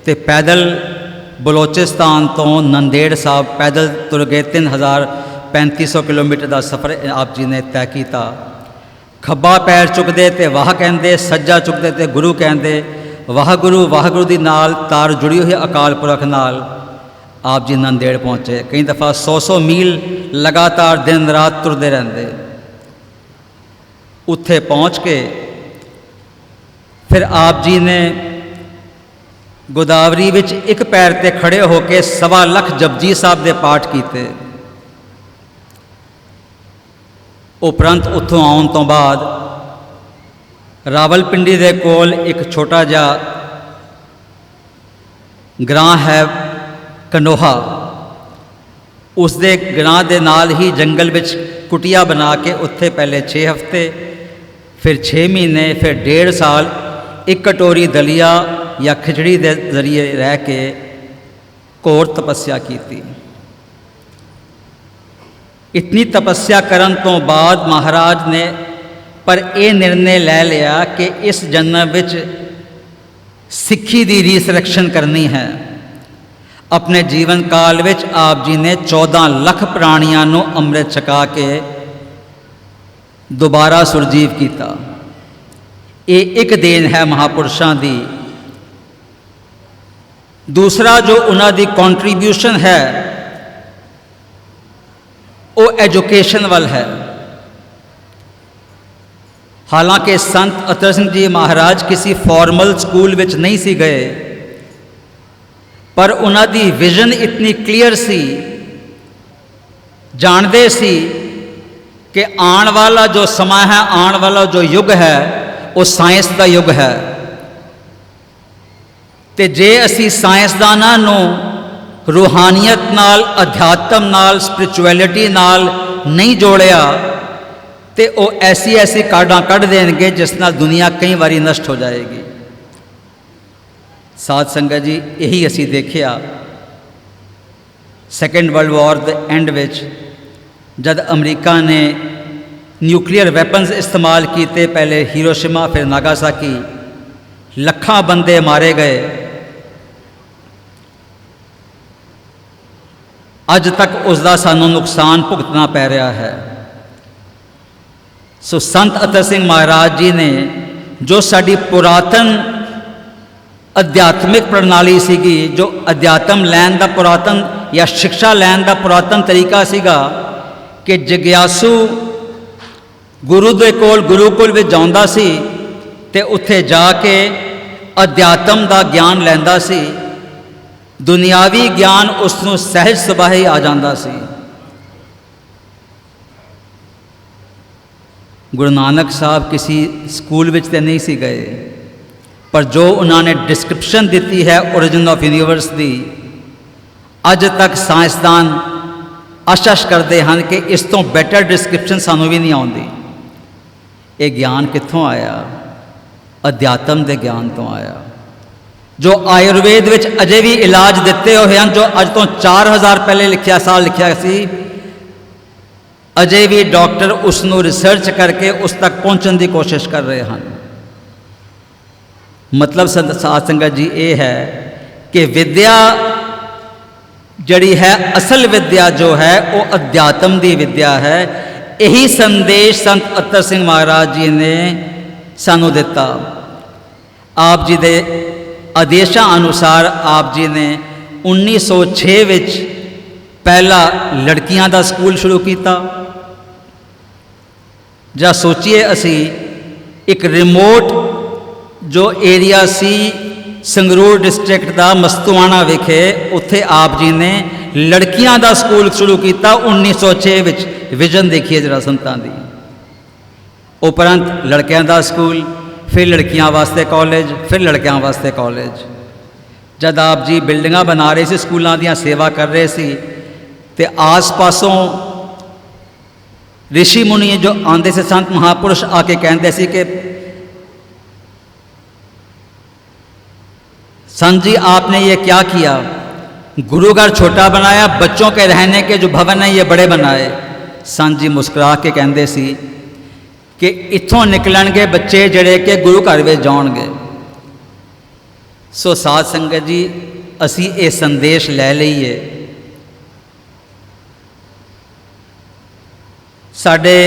ਤੇ ਪੈਦਲ ਬਲੋਚਿਸਤਾਨ ਤੋਂ ਨੰਦੇੜ ਸਾਹਿਬ ਪੈਦਲ ਤੁਰ ਗਏ। 3500 ਕਿਲੋਮੀਟਰ ਦਾ ਸਫ਼ਰ ਆਪ ਜੀ ਨੇ ਤੈਅ ਕੀਤਾ। ਖੱਬਾ ਪੈਰ ਚੁੱਕਦੇ ਤੇ ਵਾਹ ਕਹਿੰਦੇ, ਸੱਜਾ ਚੁੱਕਦੇ ਤੇ ਗੁਰੂ ਕਹਿੰਦੇ। ਵਾਹਿਗੁਰੂ ਵਾਹਿਗੁਰੂ ਦੀ ਨਾਲ ਤਾਰ ਜੁੜੀ ਹੋਈ ਅਕਾਲ ਪੁਰਖ ਨਾਲ ਆਪ ਜੀ ਨੰਦੇੜ ਪਹੁੰਚੇ। ਕਈ ਦਫਾ 100 ਮੀਲ ਲਗਾਤਾਰ ਦਿਨ ਰਾਤ ਤੁਰਦੇ ਰਹਿੰਦੇ। ਉੱਥੇ ਪਹੁੰਚ ਕੇ ਫਿਰ ਆਪ ਜੀ ਨੇ ਗੋਦਾਵਰੀ ਵਿੱਚ ਇੱਕ ਪੈਰ ਤੇ ਖੜੇ ਹੋ ਕੇ 1.25 ਲੱਖ ਜਪਜੀ ਸਾਹਿਬ ਦੇ ਪਾਠ ਕੀਤੇ। ਉਪਰੰਤ ਉੱਥੋਂ ਆਉਣ ਤੋਂ ਬਾਅਦ ਰਾਵਲਪਿੰਡੀ ਦੇ ਕੋਲ ਇੱਕ ਛੋਟਾ ਜਿਹਾ ਗ੍ਰਾਂ ਹੈ ਕਨੋਹਾ। ਉਸ ਦੇ ਗ੍ਰਾਂ ਦੇ ਨਾਲ ਹੀ ਜੰਗਲ ਵਿੱਚ ਕੁਟੀਆ ਬਣਾ ਕੇ ਉੱਥੇ ਪਹਿਲੇ 6 ਹਫ਼ਤੇ, ਫਿਰ 6 ਮਹੀਨੇ, ਫਿਰ 1.5 ਸਾਲ ਇੱਕ ਕਟੋਰੀ ਦਲੀਆ ਜਾਂ ਖਿਚੜੀ ਦੇ ਜ਼ਰੀਏ ਰਹਿ ਕੇ ਘੋਰ ਤਪੱਸਿਆ ਕੀਤੀ। ਇਤਨੀ ਤਪੱਸਿਆ ਕਰਨ ਤੋਂ ਬਾਅਦ ਮਹਾਰਾਜ ਨੇ ਪਰ ਇਹ ਨਿਰਣੇ ਲੈ ਲਿਆ ਕਿ ਇਸ ਜਨਮ ਵਿੱਚ ਸਿੱਖੀ ਦੀ ਰੀਸਰੈਕਸ਼ਨ ਕਰਨੀ ਹੈ। ਆਪਣੇ ਜੀਵਨ ਕਾਲ ਵਿੱਚ ਆਪ ਜੀ ਨੇ 14 ਲੱਖ ਪ੍ਰਾਣੀਆਂ ਨੂੰ ਅੰਮ੍ਰਿਤ ਛਕਾ ਕੇ ਦੁਬਾਰਾ ਸੁਰਜੀਵ ਕੀਤਾ। ਇਹ ਇੱਕ ਦੇਣ ਹੈ ਮਹਾਪੁਰਸ਼ਾਂ ਦੀ। ਦੂਸਰਾ ਜੋ ਉਹਨਾਂ ਦੀ ਕੰਟਰੀਬਿਊਸ਼ਨ ਹੈ ਉਹ ਐਜੂਕੇਸ਼ਨ ਵੱਲ ਹੈ। ਹਾਲਾਂਕਿ ਸੰਤ ਅਤਰ ਸਿੰਘ ਜੀ ਮਹਾਰਾਜ ਕਿਸੇ ਫਾਰਮਲ ਸਕੂਲ ਵਿੱਚ ਨਹੀਂ ਸੀ ਗਏ, ਪਰ ਉਹਨਾਂ ਦੀ ਵਿਜ਼ਨ ਇਤਨੀ ਕਲੀਅਰ ਸੀ, ਜਾਣਦੇ ਸੀ ਕਿ ਆਉਣ ਵਾਲਾ ਜੋ ਸਮਾਂ ਹੈ, ਆਉਣ ਵਾਲਾ ਜੋ ਯੁੱਗ ਹੈ ਉਹ ਸਾਇੰਸ ਦਾ ਯੁੱਗ ਹੈ। ਤੇ ਜੇ ਅਸੀਂ ਸਾਇੰਸਦਾਨਾਂ ਨੂੰ ਰੂਹਾਨੀਅਤ ਨਾਲ, ਅਧਿਆਤਮ ਨਾਲ, ਸਪਿਰਿਚੁਅਲਿਟੀ ਨਾਲ ਨਹੀਂ ਜੋੜਿਆ ਤੇ ਉਹ ਐਸੀ ਕਾਢਾਂ ਕੱਢ ਦੇਣਗੇ ਜਿਸ ਨਾਲ ਦੁਨੀਆ ਕਈ ਵਾਰੀ ਨਸ਼ਟ ਹੋ ਜਾਏਗੀ। ਸਾਧ ਸੰਗਤ ਜੀ, ਇਹੀ ਅਸੀਂ ਦੇਖਿਆ ਸੈਕੰਡ ਵਰਲਡ ਵਾਰ ਦੇ ਐਂਡ ਵਿੱਚ, ਜਦ ਅਮਰੀਕਾ ਨੇ ਨਿਊਕਲੀਅਰ ਵੈਪਨਸ ਇਸਤੇਮਾਲ ਕੀਤੇ, ਪਹਿਲੇ ਹੀਰੋਸ਼ੀਮਾ ਫਿਰ ਨਾਗਾਸਾਕੀ, ਲੱਖਾਂ ਬੰਦੇ ਮਾਰੇ ਗਏ। ਅੱਜ ਤੱਕ ਉਸ ਦਾ ਸਾਨੂੰ ਨੁਕਸਾਨ ਭੁਗਤਣਾ ਪੈ ਰਿਹਾ ਹੈ। ਸੋ ਸੰਤ ਅਤਰ ਸਿੰਘ ਮਹਾਰਾਜ ਜੀ ਨੇ ਜੋ ਸਾਡੀ ਪੁਰਾਤਨ ਅਧਿਆਤਮਿਕ ਪ੍ਰਣਾਲੀ ਸੀਗੀ, ਜੋ ਅਧਿਆਤਮ ਲੈਣ ਦਾ ਪੁਰਾਤਨ ਜਾਂ ਸਿੱਖਿਆ ਲੈਣ ਦਾ ਪੁਰਾਤਨ ਤਰੀਕਾ ਸੀਗਾ ਕਿ ਜਗਿਆਸੂ ਗੁਰੂ ਦੇ ਕੋਲ ਗੁਰੂਕੁਲ ਵਿੱਚ ਜਾਂਦਾ ਸੀ ਤੇ ਉੱਥੇ ਜਾ ਕੇ ਅਧਿਆਤਮ ਦਾ ਗਿਆਨ ਲੈਂਦਾ ਸੀ। ਦੁਨਿਆਵੀ ਗਿਆਨ ਉਸ ਨੂੰ ਸਹਿਜ ਸੁਭਾਅ ਹੀ ਆ ਜਾਂਦਾ ਸੀ। ਗੁਰੂ ਨਾਨਕ ਸਾਹਿਬ ਕਿਸੇ ਸਕੂਲ ਵਿੱਚ ਤੇ ਨਹੀਂ ਸੀ ਗਏ, ਪਰ ਜੋ ਉਹਨਾਂ ਨੇ ਡਿਸਕ੍ਰਿਪਸ਼ਨ ਦਿੱਤੀ ਹੈ ਓਰੀਜਨ ਆਫ ਯੂਨੀਵਰਸ ਦੀ, ਅੱਜ ਤੱਕ ਸਾਇੰਸਦਾਨ ਆਸ਼ਾ ਕਰਦੇ ਹਨ ਕਿ ਇਸ ਤੋਂ ਬੈਟਰ ਡਿਸਕ੍ਰਿਪਸ਼ਨ ਸਾਨੂੰ ਵੀ ਨਹੀਂ ਆਉਂਦੀ। ਇਹ ਗਿਆਨ ਕਿੱਥੋਂ ਆਇਆ? ਅਧਿਆਤਮ ਦੇ ਗਿਆਨ ਤੋਂ ਆਇਆ। ਜੋ ਆਯੁਰਵੇਦ ਵਿੱਚ ਅਜੇ ਵੀ ਇਲਾਜ ਦਿੱਤੇ ਹੋਏ ਹਨ, ਜੋ ਅੱਜ ਤੋਂ 4000 ਪਹਿਲੇ ਸਾਲ ਲਿਖਿਆ ਸੀ, ਅਜੇ ਵੀ ਡਾਕਟਰ ਉਸ ਨੂੰ ਰਿਸਰਚ ਕਰਕੇ ਉਸ ਤੱਕ ਪਹੁੰਚਣ ਦੀ ਕੋਸ਼ਿਸ਼ ਕਰ ਰਹੇ ਹਨ। ਮਤਲਬ ਸਾਧ ਸੰਗਤ ਜੀ ਇਹ ਹੈ ਕਿ ਵਿਦਿਆ ਜਿਹੜੀ ਹੈ, ਅਸਲ ਵਿਦਿਆ ਜੋ ਹੈ ਉਹ ਅਧਿਆਤਮ ਦੀ ਵਿਦਿਆ ਹੈ। ਇਹੀ ਸੰਦੇਸ਼ ਸੰਤ ਅਤਰ ਸਿੰਘ ਮਹਾਰਾਜ ਜੀ ਨੇ ਸਾਨੂੰ ਦਿੱਤਾ। ਆਪ ਜੀ ਦੇ ਆਦੇਸ਼ਾਂ ਅਨੁਸਾਰ ਆਪ ਜੀ ਨੇ 1906 ਵਿੱਚ ਪਹਿਲਾ ਲੜਕੀਆਂ ਦਾ ਸਕੂਲ ਸ਼ੁਰੂ ਕੀਤਾ। ਜਾਂ ਸੋਚੀਏ ਅਸੀਂ ਇੱਕ ਰਿਮੋਟ ਜੋ ਏਰੀਆ ਸੀ ਸੰਗਰੂਰ ਡਿਸਟ੍ਰਿਕਟ ਦਾ ਮਸਤੂਆਣਾ ਵਿਖੇ, ਉੱਥੇ ਆਪ ਜੀ ਨੇ ਲੜਕੀਆਂ ਦਾ ਸਕੂਲ ਸ਼ੁਰੂ ਕੀਤਾ 1906 ਵਿੱਚ। ਵਿਜ਼ਨ ਦੇਖੀਏ ਜਰਾ ਸੰਤਾਂ ਦੀ। ਉਪਰੰਤ ਲੜਕਿਆਂ ਦਾ ਸਕੂਲ, ਫਿਰ ਲੜਕੀਆਂ ਵਾਸਤੇ ਕਾਲਜ, ਫਿਰ ਲੜਕਿਆਂ ਵਾਸਤੇ ਕਾਲਜ। ਜਦ ਆਪ ਜੀ ਬਿਲਡਿੰਗਾਂ ਬਣਾ ਰਹੇ ਸੀ, ਸਕੂਲਾਂ ਦੀਆਂ ਸੇਵਾ ਕਰ ਰਹੇ ਸੀ, ਤੇ ਆਸ-ਪਾਸੋਂ ऋषि मुनि जो आंदे से संत महापुरुष आके कहते सी कि संत जी आपने ये क्या किया? गुरुघर छोटा बनाया, बच्चों के रहने के जो भवन है ये बड़े बनाए। संत जी मुस्कुरा के कहते सी कि इत्थों निकलणगे बच्चे जड़े के गुरु घर में जाणगे। सो साध संगत जी असी ये संदेश लै लईए। साडे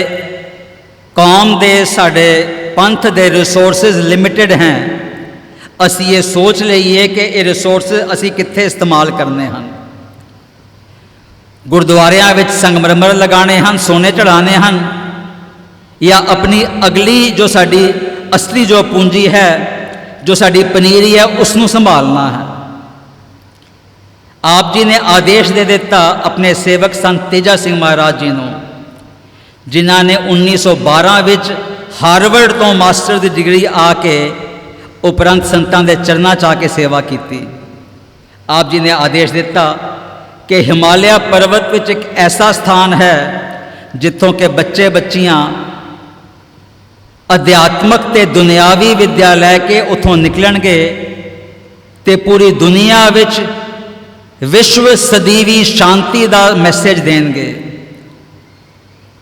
कौम दे, साडे पंथ दे रिसोर्सिस लिमिटेड हैं। असी ये सोच लईए कि ये रिसोर्स असी कित्थे इस्तेमाल करने हैं। गुरुद्वारियां विच संगमरमर लगाने हैं, सोने चढ़ाने हैं, या अपनी अगली जो साडी असली जो पूंजी है, जो साडी पनीरी है, उसनूं संभालना है। आप जी ने आदेश दे दिता अपने सेवक संत तेजा सिंह महाराज जी नूं, जिन्हां ने 1912 विच हार्वर्ड तो मास्टर की डिग्री आके उपरंत संतां दे चरनां च आके सेवा की। आप जी ने आदेश दिता कि हिमालय पर्वत विच एक ऐसा स्थान है जिथों के बच्चे बच्चियां अध्यात्मक ते दुनियावी विद्या लैके उथों निकलणगे ते पूरी दुनिया विच विश्व सदीवी शांति का मैसेज देणगे।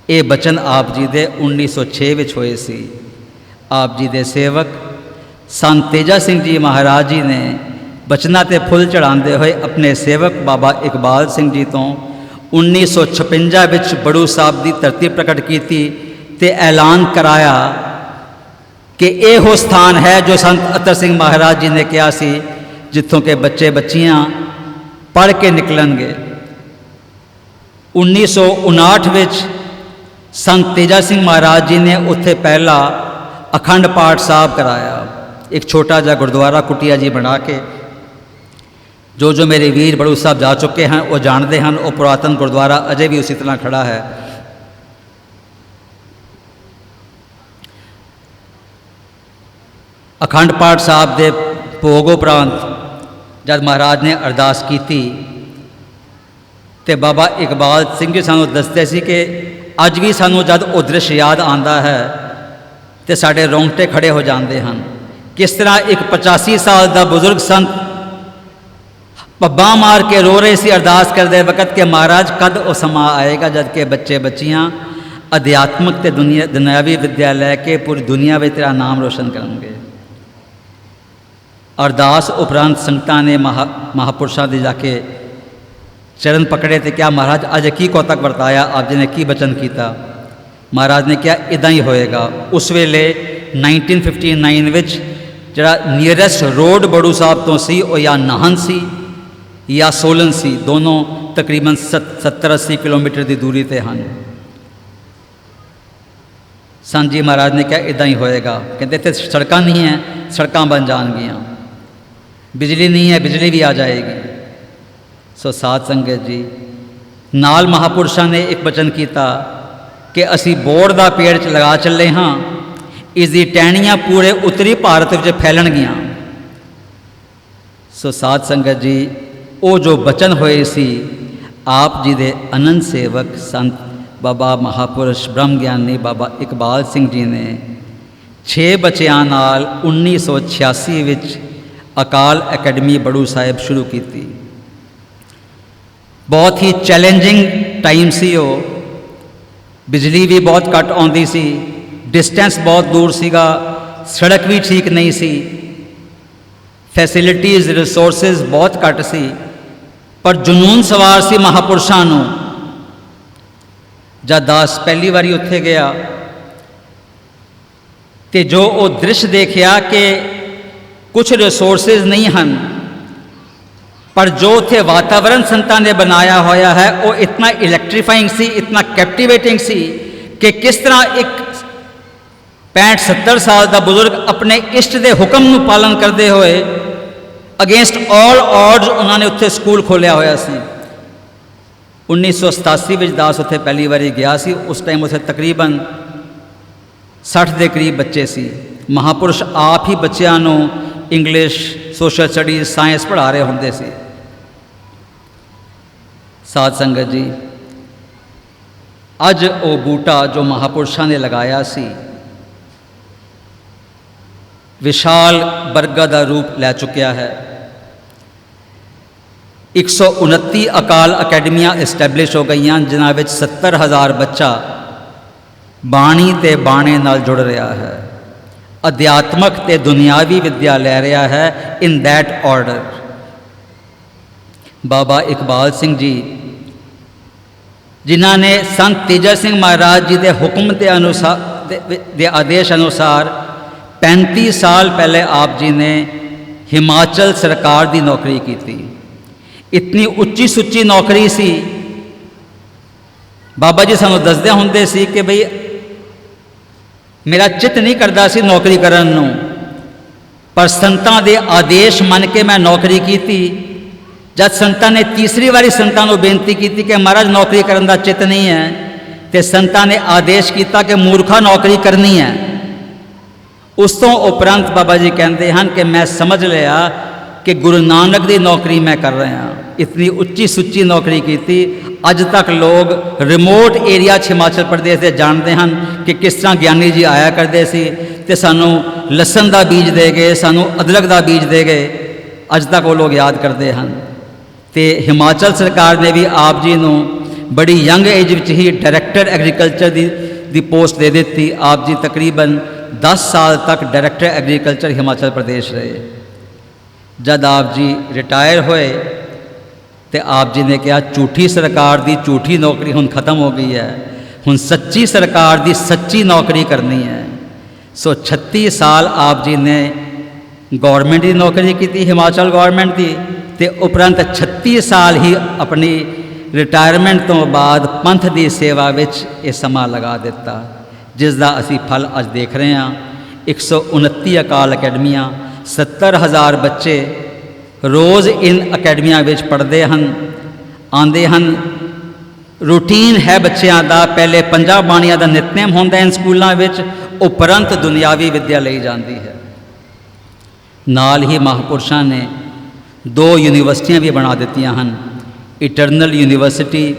ये बचन आप जी दे 1906 विच होए सी। आप जी दे सेवक संत तेजा सिंह जी महाराज जी ने बचना ते फुल चढ़ाते हुए अपने सेवक बाबा इकबाल सिंह जी तो 1956 विच बड़ू साहब की धरती प्रकट की ते ऐलान कराया कि यह स्थान है जो संत अतर सिंह महाराज जी ने कहा सी, जिथों के बच्चे बच्चियां पढ़ के निकलणगे। 1959 विच संत तेजा सिंह महाराज जी ने उत्थे पहला अखंड पाठ साहब कराया, एक छोटा जा गुरुद्वारा कुटिया जी बना के। जो मेरे वीर बड़ू साहब जा चुके हैं वो जानते हैं, वो पुरातन गुरुद्वारा अजय भी उसी तरह खड़ा है। अखंड पाठ साहब के भोग उपरांत जब महाराज ने अरदास की तो बाबा इकबाल सिंह जी सानू दसते सी कि अज भी सानू जब वो दृश्य याद आता है तो साढ़े रोंगटे खड़े हो जाते हैं। किस तरह एक 85 साल का बुजुर्ग संत पब्बा मार के रो रहे सी अरदास करते वक्त के महाराज कद वो समा आएगा जब के बच्चे बच्चियां अध्यात्मक ते दुनियावी विद्या लैके पूरी दुनिया में तेरा नाम रोशन करेंगे। अरदास उपरांत संगतां ने महापुरुषों के जाके चरण पकड़े तो क्या महाराज अज की कौतक वरताया, आप जी ने की बचन किया? महाराज ने क्या इदा ही होएगा। उस वेले 1959 विच ਜਿਹੜਾ ਨੀਅਰੈਸਟ ਰੋਡ ਬੜੂ ਸਾਹਿਬ ਤੋਂ ਸੀ ਉਹ ਜਾਂ ਨਾਹਨ ਸੀ ਜਾਂ ਸੋਲਨ ਸੀ, ਦੋਨੋਂ ਤਕਰੀਬਨ 70-80 ਕਿਲੋਮੀਟਰ ਦੀ ਦੂਰੀ ਤੇ ਹਨ। ਸੰਤ ਜੀ ਮਹਾਰਾਜ ਨੇ ਕਿਹਾ ਇੱਦਾਂ ਹੀ ਹੋਏਗਾ। ਕਹਿੰਦੇ ਇੱਥੇ ਸੜਕਾਂ ਨਹੀਂ ਹੈ, ਸੜਕਾਂ ਬਣ ਜਾਣਗੀਆਂ, ਬਿਜਲੀ ਨਹੀਂ ਹੈ, ਬਿਜਲੀ ਵੀ ਆ ਜਾਏਗੀ। ਸੋ ਸਾਧ ਸੰਗਤ ਜੀ, ਨਾਲ ਮਹਾਪੁਰਸ਼ਾਂ ਨੇ ਇੱਕ ਬਚਨ ਕੀਤਾ ਕਿ ਅਸੀਂ ਬੋਹੜ ਦਾ ਪੇੜ ਚ ਲਗਾ ਚੱਲੇ ਹਾਂ, ਇਸ ਦੀ ਟਹਿਣੀਆਂ ਪੂਰੇ ਉੱਤਰੀ ਭਾਰਤ ਵਿੱਚ ਫੈਲਣਗੀਆਂ। ਸੋ ਸਾਧ ਸੰਗਤ ਜੀ, ਉਹ ਜੋ ਬਚਨ ਹੋਏ ਸੀ ਆਪ ਜੀ ਦੇ ਅਨੰਦ ਸੇਵਕ ਸੰਤ ਬਾਬਾ ਮਹਾਪੁਰਸ਼ ਬ੍ਰਹਮ ਗਿਆਨੀ ਬਾਬਾ ਇਕਬਾਲ ਸਿੰਘ ਜੀ ਨੇ 6 ਬੱਚਿਆਂ ਨਾਲ 1986 ਵਿੱਚ ਅਕਾਲ ਅਕੈਡਮੀ ਬੜੂ ਸਾਹਿਬ ਸ਼ੁਰੂ ਕੀਤੀ। ਬਹੁਤ ਹੀ ਚੈਲੰਜਿੰਗ ਟਾਈਮ ਸੀ ਉਹ, ਬਿਜਲੀ ਵੀ ਬਹੁਤ ਘੱਟ ਆਉਂਦੀ ਸੀ, ਡਿਸਟੈਂਸ ਬਹੁਤ ਦੂਰ ਸੀਗਾ, ਸੜਕ ਵੀ ਠੀਕ ਨਹੀਂ ਸੀ, ਫੈਸਿਲਿਟੀਜ਼ ਰਿਸੋਰਸਿਸ ਬਹੁਤ ਘੱਟ ਸੀ, ਪਰ ਜਨੂਨ ਸਵਾਰ ਸੀ ਮਹਾਪੁਰਸ਼ਾਂ ਨੂੰ। ਜਦ ਦਾਸ ਪਹਿਲੀ ਵਾਰੀ ਉੱਥੇ ਗਿਆ ਤੇ ਜੋ ਉਹ ਦ੍ਰਿਸ਼ ਦੇਖਿਆ ਕਿ ਕੁਝ ਰਿਸੋਰਸਿਸ ਨਹੀਂ ਹਨ, ਪਰ ਜੋ ਉੱਥੇ ਵਾਤਾਵਰਣ ਸੰਤਾਂ ਨੇ ਬਣਾਇਆ ਹੋਇਆ ਹੈ ਉਹ ਇਤਨਾ ਇਲੈਕਟ੍ਰੀਫਾਈਂਗ ਸੀ, ਇਤਨਾ ਕੈਪਟੀਵੇਟਿੰਗ ਸੀ ਕਿ ਕਿਸ ਤਰ੍ਹਾਂ ਇੱਕ 65-70 ਸਾਲ ਦਾ ਬਜ਼ੁਰਗ ਆਪਣੇ ਇਸ਼ਟ ਦੇ ਹੁਕਮ ਨੂੰ ਪਾਲਨ ਕਰਦੇ ਹੋਏ ਅਗੇਂਸਟ ਆਲ ਆਡਸ ਉਹਨਾਂ ਨੇ ਉੱਥੇ ਸਕੂਲ ਖੋਲ੍ਹਿਆ ਹੋਇਆ ਸੀ। 1987 ਵਿੱਚ ਦਾਸ ਉੱਥੇ ਪਹਿਲੀ ਵਾਰੀ ਗਿਆ ਸੀ। ਉਸ ਟਾਈਮ ਉੱਥੇ ਤਕਰੀਬਨ 60 ਦੇ ਕਰੀਬ ਬੱਚੇ ਸੀ। ਮਹਾਪੁਰਸ਼ ਆਪ ਹੀ ਬੱਚਿਆਂ ਨੂੰ ਇੰਗਲਿਸ਼, ਸੋਸ਼ਲ ਸਟੱਡੀਜ਼, ਸਾਇੰਸ ਪੜ੍ਹਾ ਰਹੇ ਹੁੰਦੇ ਸੀ। ਸਾਧ ਸੰਗਤ ਜੀ, ਅੱਜ ਉਹ ਬੂਟਾ ਜੋ ਮਹਾਪੁਰਸ਼ਾਂ ਨੇ ਲਗਾਇਆ ਸੀ ਵਿਸ਼ਾਲ ਬਰਗਦ ਦਾ ਰੂਪ ਲੈ ਚੁੱਕਿਆ ਹੈ। 129 ਅਕਾਲ ਅਕੈਡਮੀਆਂ ਇਸਟੈਬਲਿਸ਼ ਹੋ ਗਈਆਂ, ਜਿਨ੍ਹਾਂ ਵਿੱਚ 70,000 ਬੱਚਾ ਬਾਣੀ ਤੇ ਬਾਣੇ ਨਾਲ ਜੁੜ ਰਿਹਾ ਹੈ, ਅਧਿਆਤਮਕ ਤੇ ਦੁਨਿਆਵੀ ਵਿੱਦਿਆ ਲੈ ਰਿਹਾ ਹੈ ਇਨ ਦੈਟ ਆਰਡਰ। ਬਾਬਾ ਇਕਬਾਲ ਸਿੰਘ ਜੀ, ਜਿਨ੍ਹਾਂ ਨੇ ਸੰਤ ਤੇਜਾ ਸਿੰਘ ਮਹਾਰਾਜ ਜੀ ਦੇ ਹੁਕਮ ਦੇ ਅਨੁਸਾਰ ਦੇ ਆਦੇਸ਼ ਅਨੁਸਾਰ 35 ਸਾਲ ਪਹਿਲੇ ਆਪ ਜੀ ਨੇ ਹਿਮਾਚਲ ਸਰਕਾਰ ਦੀ ਨੌਕਰੀ ਕੀਤੀ। ਇਤਨੀ ਉੱਚੀ ਸੁੱਚੀ ਨੌਕਰੀ ਸੀ। ਬਾਬਾ ਜੀ ਸਾਨੂੰ ਦੱਸਦੇ ਹੁੰਦੇ ਸੀ ਕਿ ਬਈ ਮੇਰਾ ਚਿੱਤ ਨਹੀਂ ਕਰਦਾ ਸੀ ਨੌਕਰੀ ਕਰਨ ਨੂੰ, ਪਰ ਸੰਤਾਂ ਦੇ ਆਦੇਸ਼ ਮੰਨ ਕੇ ਮੈਂ ਨੌਕਰੀ ਕੀਤੀ। ਜਦ ਸੰਤਾਂ ਨੇ ਤੀਸਰੀ ਵਾਰੀ ਸੰਤਾਂ ਨੂੰ ਬੇਨਤੀ ਕੀਤੀ ਕਿ ਮਹਾਰਾਜ ਨੌਕਰੀ ਕਰਨ ਦਾ ਚਿੱਤ ਨਹੀਂ ਹੈ, ਤੇ ਸੰਤਾਂ ਨੇ ਆਦੇਸ਼ ਕੀਤਾ ਕਿ ਮੂਰਖਾ ਨੌਕਰੀ ਕਰਨੀ ਹੈ। ਉਸ ਤੋਂ ਉਪਰੰਤ ਬਾਬਾ ਜੀ ਕਹਿੰਦੇ ਹਨ ਕਿ ਮੈਂ ਸਮਝ ਲਿਆ ਕਿ ਗੁਰੂ ਨਾਨਕ ਦੀ ਨੌਕਰੀ ਮੈਂ ਕਰ ਰਿਹਾ। ਇਤਨੀ ਉੱਚੀ ਸੁੱਚੀ ਨੌਕਰੀ ਕੀਤੀ। ਅੱਜ ਤੱਕ ਲੋਕ ਰਿਮੋਟ ਏਰੀਆ 'ਚ ਹਿਮਾਚਲ ਪ੍ਰਦੇਸ਼ ਦੇ ਜਾਣਦੇ ਹਨ ਕਿ ਕਿਸ ਤਰ੍ਹਾਂ ਗਿਆਨੀ ਜੀ ਆਇਆ ਕਰਦੇ ਸੀ ਤੇ ਸਾਨੂੰ ਲਸਣ ਦਾ ਬੀਜ ਦੇ ਗਏ, ਸਾਨੂੰ ਅਦਰਕ ਦਾ ਬੀਜ ਦੇ ਗਏ। ਅੱਜ ਤੱਕ ਉਹ ਲੋਕ ਯਾਦ ਕਰਦੇ ਹਨ। ਤੇ ਹਿਮਾਚਲ ਸਰਕਾਰ ਨੇ ਵੀ ਆਪ ਜੀ ਨੂੰ ਬੜੀ ਯੰਗ ਏਜ ਵਿੱਚ ਹੀ ਡਾਇਰੈਕਟਰ ਐਗਰੀਕਲਚਰ ਦੀ ਪੋਸਟ ਦੇ ਦਿੱਤੀ। ਆਪ ਜੀ ਤਕਰੀਬਨ 10 ਸਾਲ ਤੱਕ ਡਾਇਰੈਕਟਰ ਐਗਰੀਕਲਚਰ ਹਿਮਾਚਲ ਪ੍ਰਦੇਸ਼ ਰਹੇ। ਜਦ ਆਪ ਜੀ ਰਿਟਾਇਰ ਹੋਏ ਤੇ ਆਪ ਜੀ ਨੇ ਕਿਹਾ ਝੂਠੀ ਸਰਕਾਰ ਦੀ ਝੂਠੀ ਨੌਕਰੀ ਹੁਣ ਖਤਮ ਹੋ ਗਈ ਹੈ, ਹੁਣ ਸੱਚੀ ਸਰਕਾਰ ਦੀ ਸੱਚੀ ਨੌਕਰੀ ਕਰਨੀ ਹੈ। ਸੋ 36 ਸਾਲ ਆਪ ਜੀ ਨੇ ਗੌਰਮੈਂਟ ਦੀ ਨੌਕਰੀ ਕੀਤੀ, ਹਿਮਾਚਲ ਗੌਰਮੈਂਟ ਦੀ, ਤੇ ਉਪਰੰਤ 36 ਸਾਲ ਹੀ ਆਪਣੀ ਰਿਟਾਇਰਮੈਂਟ ਤੋਂ ਬਾਅਦ ਪੰਥ ਦੀ ਸੇਵਾ ਵਿੱਚ ਇਹ ਸਮਾਂ ਲਗਾ ਦਿੱਤਾ, ਜਿਸ ਦਾ ਅਸੀਂ ਫਲ ਅੱਜ ਦੇਖ ਰਹੇ ਹਾਂ। 129 ਅਕਾਲ ਅਕੈਡਮੀਆਂ, 70,000 ਬੱਚੇ ਰੋਜ਼ ਇਨ ਅਕੈਡਮੀਆਂ ਵਿੱਚ ਪੜ੍ਹਦੇ ਹਨ, ਆਉਂਦੇ ਹਨ। ਰੂਟੀਨ ਹੈ ਬੱਚਿਆਂ ਦਾ, ਪਹਿਲੇ 50 ਬਾਣੀਆਂ ਦਾ ਨਿਤਨੇਮ ਹੁੰਦਾ ਇਨ ਸਕੂਲਾਂ ਵਿੱਚ, ਉਪਰੰਤ ਦੁਨਿਆਵੀ ਵਿੱਦਿਆ ਲਈ ਜਾਂਦੀ ਹੈ। ਨਾਲ ਹੀ ਮਹਾਂਪੁਰਸ਼ਾਂ ਨੇ 2 ਯੂਨੀਵਰਸਿਟੀਆਂ ਵੀ ਬਣਾ ਦਿੱਤੀਆਂ ਹਨ। ਇਟਰਨਲ ਯੂਨੀਵਰਸਿਟੀ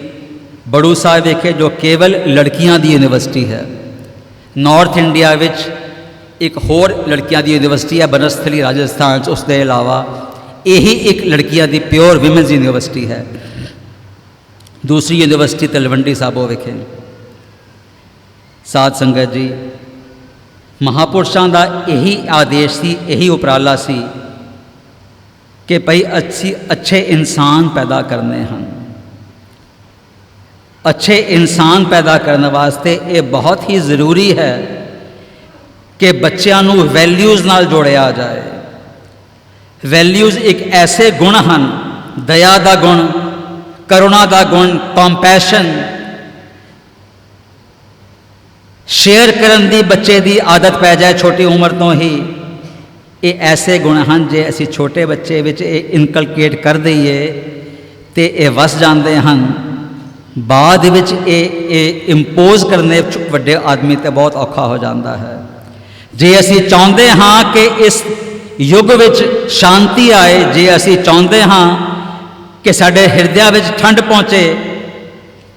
ਬੜੂ ਸਾਹਿਬ ਵਿਖੇ, ਜੋ ਕੇਵਲ ਲੜਕੀਆਂ ਦੀ ਯੂਨੀਵਰਸਿਟੀ ਹੈ। ਨਾਰਥ ਇੰਡੀਆ ਵਿੱਚ ਇੱਕ ਹੋਰ ਲੜਕੀਆਂ ਦੀ ਯੂਨੀਵਰਸਿਟੀ ਹੈ ਬਨਸਥਲੀ ਰਾਜਸਥਾਨ 'ਚ। ਉਸ ਦੇ ਇਲਾਵਾ ਇਹੀ ਇੱਕ ਲੜਕੀਆਂ ਦੀ ਪਿਓਰ ਵਿਮਨਸ ਯੂਨੀਵਰਸਿਟੀ ਹੈ। ਦੂਸਰੀ ਯੂਨੀਵਰਸਿਟੀ ਤਲਵੰਡੀ ਸਾਬੋ ਵਿਖੇ। ਸਾਧ ਸੰਗਤ ਜੀ, ਮਹਾਂਪੁਰਸ਼ਾਂ ਦਾ ਇਹੀ ਆਦੇਸ਼ ਸੀ, ਇਹੀ ਉਪਰਾਲਾ ਸੀ ਕਿ ਭਈ ਅੱਛੇ ਇਨਸਾਨ ਪੈਦਾ ਕਰਨੇ ਹਨ। ਅੱਛੇ ਇਨਸਾਨ ਪੈਦਾ ਕਰਨ ਵਾਸਤੇ ਇਹ ਬਹੁਤ ਹੀ ਜ਼ਰੂਰੀ ਹੈ ਕਿ ਬੱਚਿਆਂ ਨੂੰ ਵੈਲਿਊਜ਼ ਨਾਲ ਜੋੜਿਆ ਜਾਏ। ਵੈਲਿਊਜ਼ ਇੱਕ ਐਸੇ ਗੁਣ ਹਨ, ਦਇਆ ਦਾ ਗੁਣ, ਕਰੁਣਾ ਦਾ ਗੁਣ, ਕੰਪੈਸ਼ਨ, ਸ਼ੇਅਰ ਕਰਨ ਦੀ ਬੱਚੇ ਦੀ ਆਦਤ ਪੈ ਜਾਏ ਛੋਟੀ ਉਮਰ ਤੋਂ ਹੀ। ਇਹ ਐਸੇ ਗੁਣ ਹਨ ਜੇ ਅਸੀਂ ਛੋਟੇ ਬੱਚੇ ਵਿੱਚ ਇਹ ਇਨਕਲਕੇਟ ਕਰ ਦਈਏ ਤੇ ਇਹ ਵਸ ਜਾਂਦੇ ਹਨ। ਬਾਅਦ ਵਿੱਚ ਇਹ ਇੰਪੋਜ਼ ਕਰਨੇ ਵੱਡੇ ਆਦਮੀ ਤੇ ਬਹੁਤ ਔਖਾ ਹੋ ਜਾਂਦਾ ਹੈ। ਜੇ ਅਸੀਂ ਚਾਹੁੰਦੇ ਹਾਂ ਕਿ ਇਸ ਯੁੱਗ ਵਿੱਚ ਸ਼ਾਂਤੀ ਆਏ, ਜੇ ਅਸੀਂ ਚਾਹੁੰਦੇ ਹਾਂ ਕਿ ਸਾਡੇ ਹਿਰਦਿਆਂ ਵਿੱਚ ਠੰਡ ਪਹੁੰਚੇ,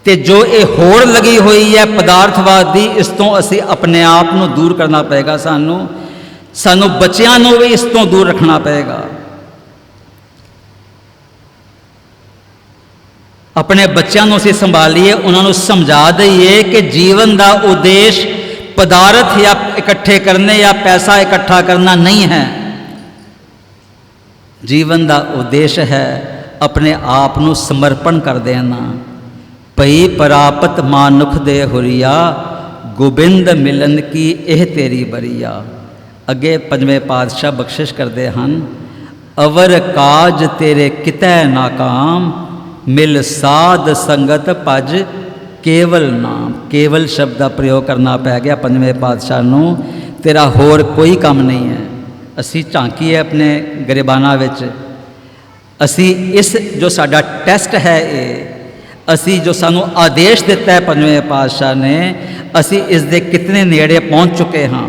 ਤੇ ਜੋ ਇਹ ਹੋੜ ਲੱਗੀ ਹੋਈ ਹੈ ਪਦਾਰਥਵਾਦ ਦੀ, ਇਸ ਤੋਂ ਅਸੀਂ ਆਪਣੇ ਆਪ ਨੂੰ ਦੂਰ ਕਰਨਾ ਪਏਗਾ। ਸਾਨੂੰ ਬੱਚਿਆਂ ਨੂੰ ਵੀ ਇਸ ਤੋਂ ਦੂਰ ਰੱਖਣਾ ਪਏਗਾ। ਆਪਣੇ ਬੱਚਿਆਂ ਨੂੰ ਅਸੀਂ ਸੰਭਾਲੀਏ, ਉਹਨਾਂ ਨੂੰ ਸਮਝਾ ਦਈਏ ਕਿ ਜੀਵਨ ਦਾ ਉਦੇਸ਼ ਪਦਾਰਥ ਜਾਂ ਇਕੱਠੇ ਕਰਨੇ ਜਾਂ ਪੈਸਾ ਇਕੱਠਾ ਕਰਨਾ ਨਹੀਂ ਹੈ। ਜੀਵਨ ਦਾ ਉਦੇਸ਼ ਹੈ ਆਪਣੇ ਆਪ ਨੂੰ ਸਮਰਪਣ ਕਰ ਦੇਣਾ। ਭਈ ਪ੍ਰਾਪਤ ਮਾਨੁਖ ਦੇ ਹੁਰੀਆ, ਗੋਬਿੰਦ ਮਿਲਨ ਕੀ ਇਹ ਤੇਰੀ ਬਰੀਆ। ਅੱਗੇ ਪੰਜਵੇਂ ਪਾਤਸ਼ਾਹ ਬਖਸ਼ਿਸ਼ ਕਰਦੇ ਹਨ, ਅਵਰ ਕਾਜ ਤੇਰੇ ਕਿਤੈ ਨਾਕਾਮ, ਮਿਲ ਸਾਧ ਸੰਗਤ ਭਜ ਕੇਵਲ ਨਾਮ। ਕੇਵਲ ਸ਼ਬਦ ਦਾ ਪ੍ਰਯੋਗ ਕਰਨਾ ਪੈ ਗਿਆ ਪੰਜਵੇਂ ਪਾਤਸ਼ਾਹ ਨੂੰ। ਤੇਰਾ ਹੋਰ ਕੋਈ ਕੰਮ ਨਹੀਂ ਹੈ। ਅਸੀਂ ਝਾਂਕੀਏ ਆਪਣੇ ਗਰੀਬਾਨਾਂ ਵਿੱਚ, ਅਸੀਂ ਇਸ ਜੋ ਸਾਡਾ ਟੈਸਟ ਹੈ, ਇਹ ਅਸੀਂ ਜੋ ਸਾਨੂੰ ਆਦੇਸ਼ ਦਿੱਤਾ ਹੈ ਪੰਜਵੇਂ ਪਾਤਸ਼ਾਹ ਨੇ, ਅਸੀਂ ਇਸ ਦੇ ਕਿਤਨੇ ਨੇੜੇ ਪਹੁੰਚ ਚੁੱਕੇ ਹਾਂ।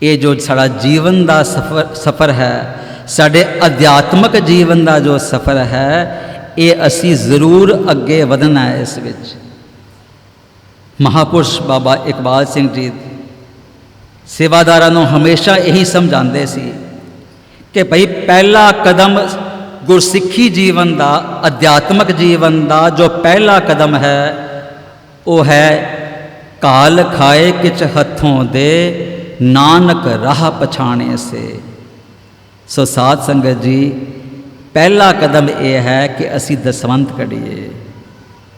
ਇਹ ਜੋ ਸਾਡਾ ਜੀਵਨ ਦਾ ਸਫ਼ਰ ਹੈ, ਸਾਡੇ ਅਧਿਆਤਮਕ ਜੀਵਨ ਦਾ ਜੋ ਸਫ਼ਰ ਹੈ, ਇਹ ਅਸੀਂ ਜ਼ਰੂਰ ਅੱਗੇ ਵਧਣਾ ਹੈ। ਇਸ ਵਿੱਚ ਮਹਾਪੁਰਸ਼ ਬਾਬਾ ਇਕਬਾਲ ਸਿੰਘ ਜੀ ਸੇਵਾਦਾਰਾਂ ਨੂੰ ਹਮੇਸ਼ਾ ਇਹੀ ਸਮਝਾਉਂਦੇ ਸੀ ਕਿ ਭਈ ਪਹਿਲਾ ਕਦਮ ਗੁਰਸਿੱਖੀ ਜੀਵਨ ਦਾ, ਅਧਿਆਤਮਕ ਜੀਵਨ ਦਾ ਜੋ ਪਹਿਲਾ ਕਦਮ ਹੈ, ਉਹ ਹੈ ਕਾਲ ਖਾਏ ਕਿਛ ਹੱਥੋਂ ਦੇ, ਨਾਨਕ ਰਾਹ ਪਛਾਣੇ ਸੇ। ਸੋ ਸਾਧ ਸੰਗਤ ਜੀ, ਪਹਿਲਾ ਕਦਮ ਇਹ ਹੈ ਕਿ ਅਸੀਂ ਦਸਵੰਧ ਕੱਢੀਏ।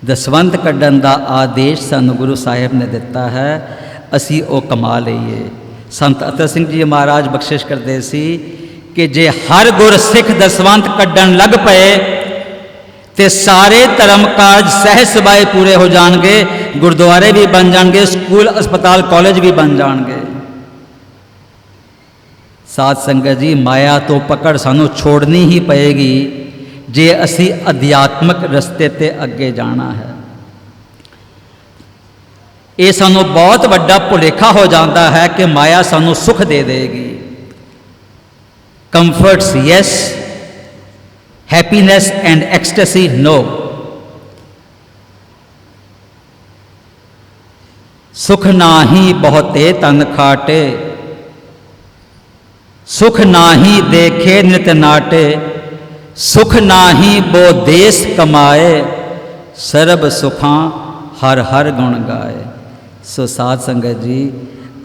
ਦਸਵੰਧ ਕੱਢਣ ਦਾ ਆਦੇਸ਼ ਸਾਨੂੰ ਗੁਰੂ ਸਾਹਿਬ ਨੇ ਦਿੱਤਾ ਹੈ, ਅਸੀਂ ਉਹ ਕਮਾ ਲਈਏ। ਸੰਤ ਅਤਰ ਸਿੰਘ ਜੀ ਮਹਾਰਾਜ ਬਖਸ਼ਿਸ਼ ਕਰਦੇ ਸੀ ਕਿ ਜੇ ਹਰ ਗੁਰਸਿੱਖ ਦਸਵੰਧ ਕੱਢਣ ਲੱਗ ਪਏ ਤੇ ਸਾਰੇ ਧਰਮ ਕਾਰਜ ਸਹਿਜ ਸੁਭਾਏ ਪੂਰੇ ਹੋ ਜਾਣਗੇ, ਗੁਰਦੁਆਰੇ ਵੀ ਬਣ ਜਾਣਗੇ, ਸਕੂਲ, ਹਸਪਤਾਲ, ਕਾਲਜ ਵੀ ਬਣ ਜਾਣਗੇ। ਸਾਧ ਸੰਗਤ ਜੀ, ਮਾਇਆ ਤੋਂ ਪਕੜ ਸਾਨੂੰ ਛੋੜਨੀ ਹੀ ਪਏਗੀ ਜੇ ਅਸੀਂ ਅਧਿਆਤਮਕ ਰਸਤੇ ਤੇ ਅੱਗੇ ਜਾਣਾ ਹੈ। ਇਹ ਸਾਨੂੰ ਬਹੁਤ ਵੱਡਾ ਭੁਲੇਖਾ ਹੋ ਜਾਂਦਾ ਹੈ ਕਿ ਮਾਇਆ ਸਾਨੂੰ ਸੁਖ ਦੇ ਦੇਗੀ। ਕੰਫਰਟਸ ਯੈਸ, ਹੈਪੀਨੈਸ ਐਂਡ ਐਕਸਟੈਸੀ ਨੋ। ਸੁਖ ਨਾਹੀ ਬਹੁਤੇ ਤਨ ਖਾਟੇ, ਸੁਖ ਨਾਹੀ ਦੇਖੇ ਨਿਤ ਨਾਟੇ, ਸੁਖ ਨਾਹੀ ਬੋ ਦੇਸ ਕਮਾਏ, ਸਰਬ ਸੁਖਾਂ ਹਰ ਹਰ ਗੁਣ ਗਾਏ। ਸੋ ਸਾਧ ਸੰਗਤ ਜੀ,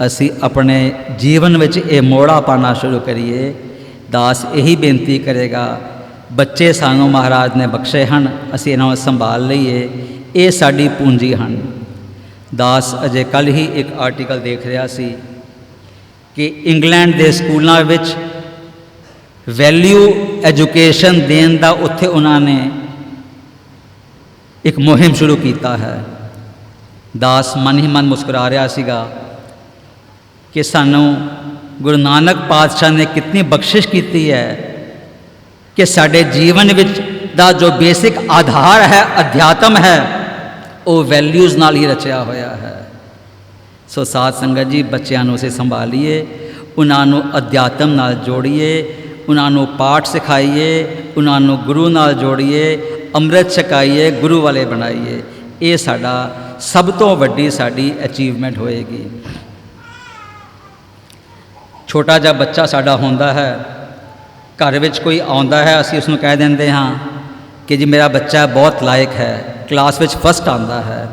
ਅਸੀਂ ਆਪਣੇ ਜੀਵਨ ਵਿੱਚ ਇਹ ਮੋੜਾ ਪਾਉਣਾ ਸ਼ੁਰੂ ਕਰੀਏ। ਦਾਸ ਇਹੀ ਬੇਨਤੀ ਕਰੇਗਾ, ਬੱਚੇ ਸਾਨੂੰ ਮਹਾਰਾਜ ਨੇ ਬਖਸ਼ੇ ਹਨ, ਅਸੀਂ ਇਹਨਾਂ ਨੂੰ ਸੰਭਾਲ ਲਈਏ, ਇਹ ਸਾਡੀ ਪੂੰਜੀ ਹਨ। ਦਾਸ ਅਜੇ ਕੱਲ੍ਹ ਹੀ ਇੱਕ ਆਰਟੀਕਲ ਦੇਖ ਰਿਹਾ ਸੀ ਕਿ ਇੰਗਲੈਂਡ ਦੇ ਸਕੂਲਾਂ ਵਿੱਚ ਵੈਲਿਊ ਐਜੂਕੇਸ਼ਨ ਦੇਣ ਦਾ ਉੱਥੇ ਉਹਨਾਂ ਨੇ ਇੱਕ ਮੁਹਿੰਮ ਸ਼ੁਰੂ ਕੀਤਾ ਹੈ। ਦਾਸ ਮਨ ਹੀ ਮਨ ਮੁਸਕਰਾ ਰਿਹਾ ਸੀਗਾ ਕਿ ਸਾਨੂੰ ਗੁਰੂ ਨਾਨਕ ਪਾਤਸ਼ਾਹ ਨੇ ਕਿਤਨੀ ਬਖਸ਼ਿਸ਼ ਕੀਤੀ ਹੈ ਕਿ ਸਾਡੇ ਜੀਵਨ ਵਿੱਚ ਦਾ ਜੋ ਬੇਸਿਕ ਆਧਾਰ ਹੈ, ਅਧਿਆਤਮ ਹੈ, ਉਹ ਵੈਲਿਊਜ਼ ਨਾਲ ਹੀ ਰਚਿਆ ਹੋਇਆ ਹੈ। ਸੋ ਸਾਧ ਸੰਗਤ ਜੀ, ਬੱਚਿਆਂ ਨੂੰ ਅਸੀਂ ਸੰਭਾਲੀਏ, ਉਹਨਾਂ ਨੂੰ ਅਧਿਆਤਮ ਨਾਲ ਜੋੜੀਏ, ਉਹਨਾਂ ਨੂੰ ਪਾਠ ਸਿਖਾਈਏ, ਉਹਨਾਂ ਨੂੰ ਗੁਰੂ ਨਾਲ ਜੋੜੀਏ, ਅੰਮ੍ਰਿਤ ਛਕਾਈਏ, ਗੁਰੂ ਵਾਲੇ ਬਣਾਈਏ। ਇਹ ਸਾਡਾ ਸਭ ਤੋਂ ਵੱਡੀ ਸਾਡੀ ਅਚੀਵਮੈਂਟ ਹੋਏਗੀ। ਛੋਟਾ ਜਿਹਾ ਬੱਚਾ ਸਾਡਾ ਹੁੰਦਾ ਹੈ, ਘਰ ਵਿੱਚ ਕੋਈ ਆਉਂਦਾ ਹੈ, ਅਸੀਂ ਉਸ ਨੂੰ ਕਹਿ ਦਿੰਦੇ ਹਾਂ ਕਿ ਜੀ ਮੇਰਾ ਬੱਚਾ ਬਹੁਤ ਲਾਇਕ ਹੈ, ਕਲਾਸ ਵਿੱਚ ਫਸਟ ਆਉਂਦਾ ਹੈ।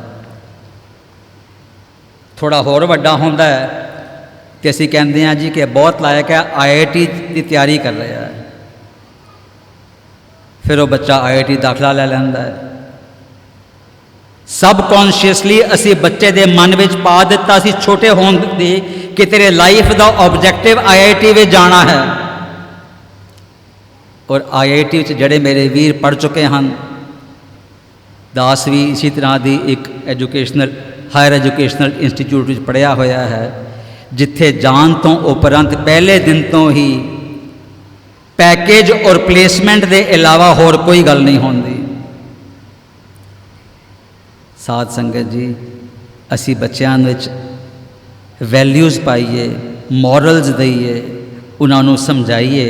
ਥੋੜਾ ਹੋਰ ਵੱਡਾ ਹੁੰਦਾ ਹੈ ਤੇ ਅਸੀਂ ਕਹਿੰਦੇ ਹਾਂ ਜੀ ਕਿ ਬਹੁਤ ਲਾਇਕ ਹੈ, IIT ਦੀ ਤਿਆਰੀ ਕਰ ਰਿਹਾ ਹੈ। ਫਿਰ ਉਹ ਬੱਚਾ IIT ਦਾਖਲਾ ਲੈ ਲੈਂਦਾ ਹੈ। ਸਬਕੌਨਸ਼ੀਅਸਲੀ ਅਸੀਂ ਬੱਚੇ ਦੇ ਮਨ ਵਿੱਚ ਪਾ ਦਿੱਤਾ ਸੀ ਛੋਟੇ ਹੋਣ ਦੀ कि तेरे लाइफ का ऑब्जेक्टिव IIT में जाना है। और IIT जड़े मेरे वीर पढ़ चुके हैं, दास भी इसी तरह की एक एजुकेशनल हायर एजुकेशनल इंस्टीट्यूट में पढ़िया होया है, जिथे जान तो उपरंत पहले दिन तो ही पैकेज और प्लेसमेंट के अलावा होर कोई गल नहीं होती। साध संगत जी, असी बच्चों विच वैल्यूज़ पाइए, मॉरल्स दईए, उन्होंने समझाइए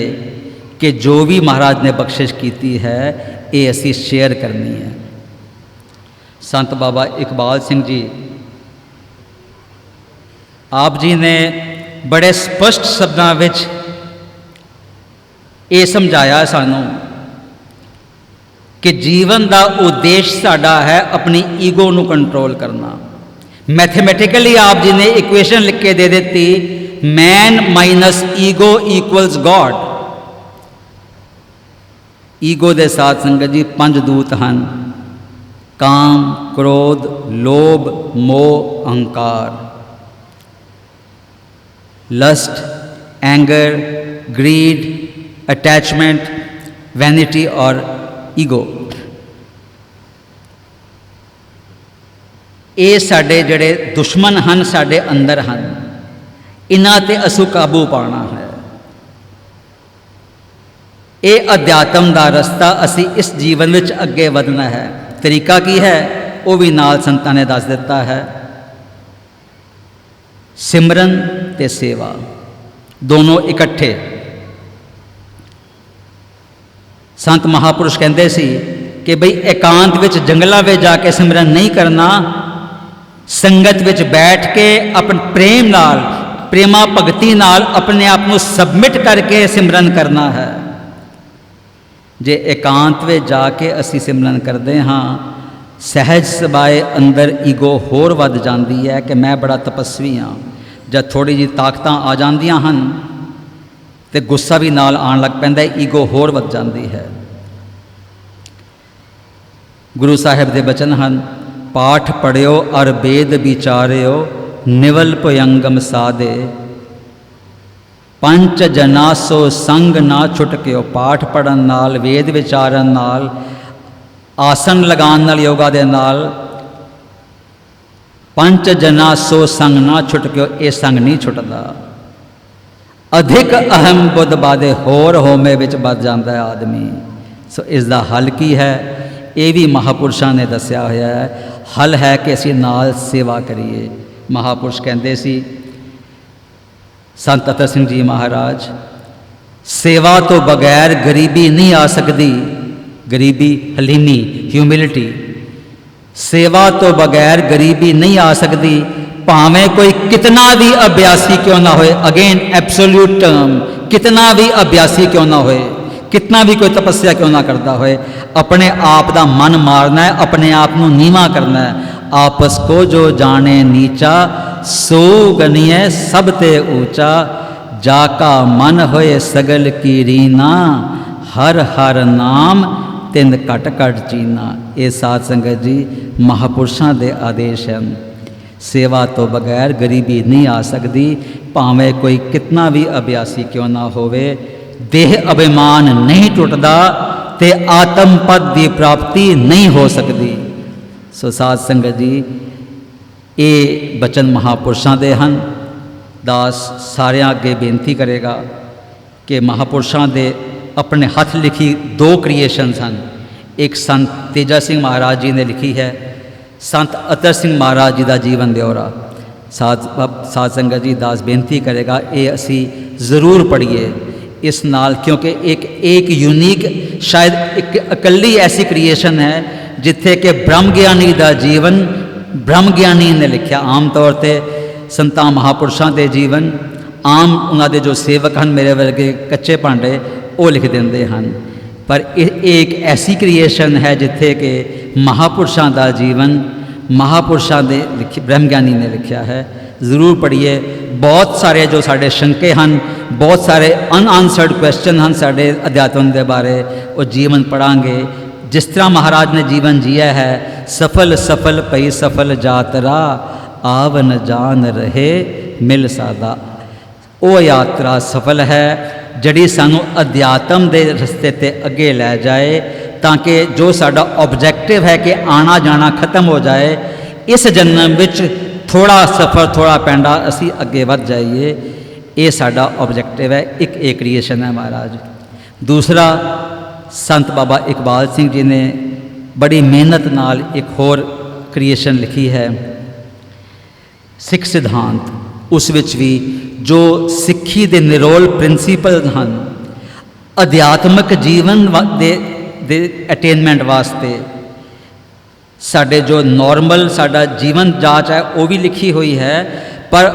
कि जो भी महाराज ने बख्शिश की है ये असी शेयर करनी है। संत बाबा इकबाल सिंह जी आप जी ने बड़े स्पष्ट शब्दों में ये समझाया सानू कि जीवन का उद्देश्य साडा है अपनी ईगो नू कंट्रोल करना। मैथमेटिकली आप जी ने इक्वेशन लिख के दे दी, man minus ego equals God. Ego के साथ संगत जी 5 दूत हैं, काम, क्रोध, लोभ, मोह, अहंकार। Lust, anger, greed, attachment, vanity और ईगो। ये साडे जड़े दुश्मन हैं साडे अंदर हैं, इन्हां ते असू काबू पाना है। ये अध्यात्म का रस्ता असी इस जीवन में अगे वधना है। तरीका की है वो भी नाल संतां ने दस दिता है, सिमरन ते सेवा दोनों इकट्ठे। संत महापुरुष कहते सी कि बई एकांत विच जंगलों में जाके सिमरन नहीं करना, संगत विच बैठ के अपन प्रेम नाल, प्रेमा भगती नाल अपने आप को सबमिट करके सिमरन करना है। जे एकांत में जाके असी सिमरन करते हाँ, सहज सबाए अंदर ईगो होर वध जाती है कि मैं बड़ा तपस्वी हाँ। जब थोड़ी जी ताकत आ जांदियां हैं तो गुस्सा भी नाल आन लग पैंदा है, ईगो होर वध जाती है। गुरु साहिब के बचन हैं, पाठ पढ़ियो अर वेद विचारियो, निवल भयंगम साधे, पंच जना सो संग ना छुटकियो। पाठ पढ़न नाल, वेद विचारन नाल, आसन लगान नाल, योगा दे नाल, पंच जना सो संग ना छुटकियो, ये संग नहीं छुटता। अधिक अहम बुद्ध बादे होर होमे विच बच जाता है आदमी। सो इसका हल की है, ये भी महापुरुषों ने दसिया होया है। हल है कि असी नाल सेवा करिए। महापुरुष कहते सी, संत अतर सिंह जी महाराज, सेवा तो बगैर गरीबी नहीं आ सकती। गरीबी, हलीमी, ह्यूमिलिटी। सेवा तो बगैर गरीबी नहीं आ सकती, भावें कोई कितना भी अभ्यासी क्यों ना होए। अगेन एब्सोल्यूट टर्म, कितना भी अभ्यासी क्यों ना होए, कितना भी कोई तपस्या क्यों ना करता होए, अपने आप का मन मारना है, अपने आप को नीवा करना है। आपस को जो जाने नीचा, सो गनिए सब ते ऊंचा, जाका मन होए सगल की रीना, हर हर नाम तिन घट घट चीना। ये साध संगत जी महापुरुषों के आदेश हैं। सेवा तो बगैर गरीबी नहीं आ सकती, भावें कोई कितना भी अभ्यासी क्यों ना होवे। देह अभिमान नहीं टुटदा ते आत्म पद की प्राप्ति नहीं हो सकती। सो साध संगत जी, ये बचन महापुरुषों के हैं। दास सारे अगे बेनती करेगा कि महापुरुषों के अपने हाथ लिखी 2 क्रिएशनस हैं। एक संत तेजा सिंह महाराज जी ने लिखी है, संत अतर सिंह महाराज जी का जीवन ब्यौरा। साध संगत जी, दास बेनती करेगा ये असी ज़रूर पढ़िए इस नाल, क्योंकि एक यूनीक, शायद एक अकली ऐसी क्रिएशन है जिथे कि ब्रह्म ज्ञानी का जीवन ब्रह्म ज्ञानी ने लिखा। आम तौर पर संतां महापुरुषों के जीवन आम उन्होंने जो सेवक हैं, मेरे वर्गे कच्चे भांडे, वो लिख देंगे हैं। पर एक ऐसी क्रिएशन है जिथे कि महापुरुषों का जीवन महापुरुषों के ब्रह्म ज्ञानी ने लिखा है। ज़रूर पढ़िए। बहुत सारे जो साढ़े शंके हैं, बहुत सारे अनआंसर्ड क्वेश्चन हैं साढ़े अध्यात्म के बारे, वो जीवन पढ़ांगे। जिस तरह महाराज ने जीवन जिया है, सफल सफल पई सफल जातरा, आवन जान रहे ਮਿਲ ਸਕਦਾ। ਉਹ ਯਾਤਰਾ ਸਫਲ ਹੈ ਜਿਹੜੀ ਸਾਨੂੰ ਅਧਿਆਤਮ ਦੇ ਰਸਤੇ 'ਤੇ ਅੱਗੇ ਲੈ ਜਾਏ, ਤਾਂ ਕਿ ਜੋ ਸਾਡਾ ਆਬਜੈਕਟਿਵ ਹੈ ਕਿ ਆਣਾ ਜਾਣਾ ਖਤਮ ਹੋ ਜਾਏ, ਇਸ ਜਨਮ ਵਿੱਚ ਥੋੜ੍ਹਾ ਸਫ਼ਰ ਥੋੜ੍ਹਾ ਪੈਂਡਾ ਅਸੀਂ ਅੱਗੇ ਵੱਧ ਜਾਈਏ। ਇਹ ਸਾਡਾ ਆਬਜੈਕਟਿਵ ਹੈ। ਇੱਕ ਇਹ ਕ੍ਰੀਏਸ਼ਨ ਹੈ ਮਹਾਰਾਜ। ਦੂਸਰਾ, ਸੰਤ ਬਾਬਾ ਇਕਬਾਲ ਸਿੰਘ ਜੀ ਨੇ ਬੜੀ ਮਿਹਨਤ ਨਾਲ ਇੱਕ ਹੋਰ ਕ੍ਰੀਏਸ਼ਨ ਲਿਖੀ ਹੈ, ਸਿੱਖ ਸਿਧਾਂਤ। ਉਸ ਵਿੱਚ ਵੀ ਜੋ ਸਿੱਖੀ ਦੇ ਨਿਰੋਲ ਪ੍ਰਿੰਸੀਪਲ ਹਨ, ਅਧਿਆਤਮਿਕ ਜੀਵਨ ਦੇ ਅਟੇਨਮੈਂਟ ਵਾਸਤੇ ਸਾਡੇ ਜੋ ਨਾਰਮਲ ਸਾਡਾ ਜੀਵਨ ਜਾਂਚ ਹੈ ਉਹ ਵੀ ਲਿਖੀ ਹੋਈ ਹੈ, ਪਰ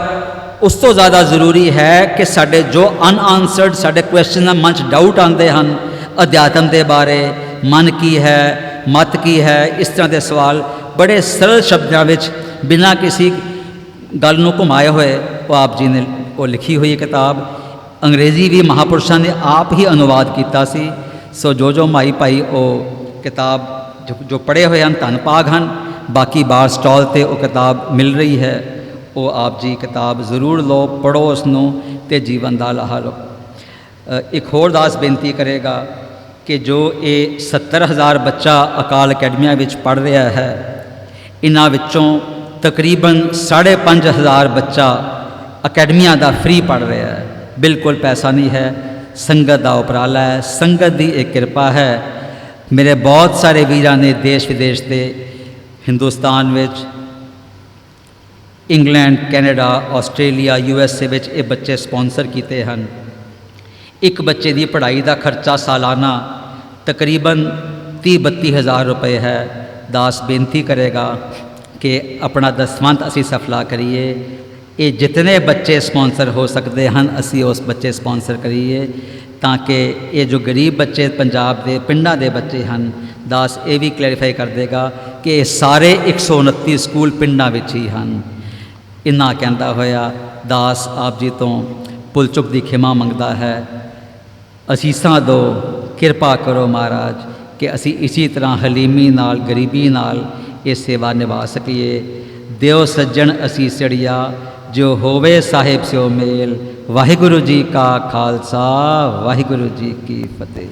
ਉਸ ਤੋਂ ਜ਼ਿਆਦਾ ਜ਼ਰੂਰੀ ਹੈ ਕਿ ਸਾਡੇ ਜੋ ਅਨਆਨਸਰਡ ਸਾਡੇ ਕੁਐਸਚਨ ਦਾ ਮਨ 'ਚ ਡਾਊਟ ਆਉਂਦੇ ਹਨ ਅਧਿਆਤਮ ਦੇ ਬਾਰੇ, ਮਨ ਕੀ ਹੈ, ਮਤ ਕੀ ਹੈ, ਇਸ ਤਰ੍ਹਾਂ ਦੇ ਸਵਾਲ ਬੜੇ ਸਰਲ ਸ਼ਬਦਾਂ ਵਿੱਚ ਬਿਨਾਂ ਕਿਸੇ ਗੱਲ ਨੂੰ ਘੁਮਾਏ ਹੋਏ ਉਹ ਆਪ ਜੀ ਨੇ ਉਹ ਲਿਖੀ ਹੋਈ ਕਿਤਾਬ। ਅੰਗਰੇਜ਼ੀ ਵੀ ਮਹਾਂਪੁਰਸ਼ਾਂ ਨੇ ਆਪ ਹੀ ਅਨੁਵਾਦ ਕੀਤਾ ਸੀ। ਸੋ ਜੋ ਮਾਈ ਭਾਈ ਉਹ ਕਿਤਾਬ ਜੋ ਪੜ੍ਹੇ ਹੋਏ ਹਨ ਧੰਨ ਭਾਗ ਹਨ। ਬਾਕੀ ਬਾਹਰ ਸਟਾਲ 'ਤੇ ਉਹ ਕਿਤਾਬ ਮਿਲ ਰਹੀ ਹੈ, ਉਹ ਆਪ ਜੀ ਕਿਤਾਬ ਜ਼ਰੂਰ ਲਓ, ਪੜ੍ਹੋ ਉਸ ਨੂੰ ਅਤੇ ਜੀਵਨ ਦਾ ਲਾਹਾ ਲਓ। ਇੱਕ ਹੋਰ ਦਾਸ ਬੇਨਤੀ ਕਰੇਗਾ ਕਿ ਜੋ ਇਹ 70,000 ਬੱਚਾ ਅਕਾਲ ਅਕੈਡਮੀਆਂ ਵਿੱਚ ਪੜ੍ਹ ਰਿਹਾ ਹੈ, ਇਹਨਾਂ ਵਿੱਚੋਂ ਤਕਰੀਬਨ 5,500 ਬੱਚਾ ਅਕੈਡਮੀਆਂ ਦਾ ਫ੍ਰੀ ਪੜ੍ਹ ਰਿਹਾ ਹੈ। ਬਿਲਕੁਲ ਪੈਸਾ ਨਹੀਂ ਹੈ, ਸੰਗਤ ਦਾ ਉਪਰਾਲਾ ਹੈ, ਸੰਗਤ ਦੀ ਇੱਕ ਕਿਰਪਾ ਹੈ। ਮੇਰੇ ਬਹੁਤ ਸਾਰੇ ਵੀਰਾਂ ਨੇ ਦੇਸ਼ ਵਿਦੇਸ਼ ਦੇ, ਹਿੰਦੁਸਤਾਨ ਵਿੱਚ, ਇੰਗਲੈਂਡ, ਕੈਨੇਡਾ, ਆਸਟ੍ਰੇਲੀਆ, USA ਵਿੱਚ ਇਹ ਬੱਚੇ ਸਪਾਂਸਰ ਕੀਤੇ ਹਨ। ਇੱਕ ਬੱਚੇ ਦੀ ਪੜ੍ਹਾਈ ਦਾ ਖਰਚਾ ਸਾਲਾਨਾ ਤਕਰੀਬਨ 30-32 ਹਜ਼ਾਰ ਰੁਪਏ ਹੈ। ਦਾਸ ਬੇਨਤੀ ਕਰੇਗਾ ਕਿ ਆਪਣਾ ਦਸਵੰਧ ਅਸੀਂ ਸਫਲਾ ਕਰੀਏ। ਇਹ ਜਿਤਨੇ ਬੱਚੇ ਸਪਾਂਸਰ ਹੋ ਸਕਦੇ ਹਨ ਅਸੀਂ ਉਸ ਬੱਚੇ ਸਪਾਂਸਰ ਕਰੀਏ, ਤਾਂ ਕਿ ਇਹ ਜੋ ਗਰੀਬ ਬੱਚੇ ਪੰਜਾਬ ਦੇ ਪਿੰਡਾਂ ਦੇ ਬੱਚੇ ਹਨ, ਦਾਸ ਇਹ ਵੀ ਕਲੈਰੀਫਾਈ ਕਰ ਦੇਗਾ ਕਿ ਇਹ ਸਾਰੇ 129 ਸਕੂਲ ਪਿੰਡਾਂ ਵਿੱਚ ਹੀ ਹਨ। ਇੰਨਾ ਕਹਿੰਦਾ ਹੋਇਆ ਦਾਸ ਆਪ ਜੀ ਤੋਂ ਭੁੱਲ ਚੁੱਕ ਦੀ ਖਿਮਾ ਮੰਗਦਾ ਹੈ। ਅਸੀਸਾਂ ਦਿਓ, ਕਿਰਪਾ ਕਰੋ ਮਹਾਰਾਜ ਕਿ ਅਸੀਂ ਇਸੇ ਤਰ੍ਹਾਂ ਹਲੀਮੀ ਨਾਲ, ਗਰੀਬੀ ਨਾਲ ਇਹ ਸੇਵਾ ਨਿਭਾ ਸਕੀਏ। ਦਿਓ ਸੱਜਣ ਅਸੀਸੜੀਆ, ਜੋ ਹੋਵੇ ਸਾਹਿਬ ਸਿਓ ਮੇਲ। ਵਾਹਿਗੁਰੂ ਜੀ ਕਾ ਖਾਲਸਾ, ਵਾਹਿਗੁਰੂ ਜੀ ਕੀ ਫਤਿਹ।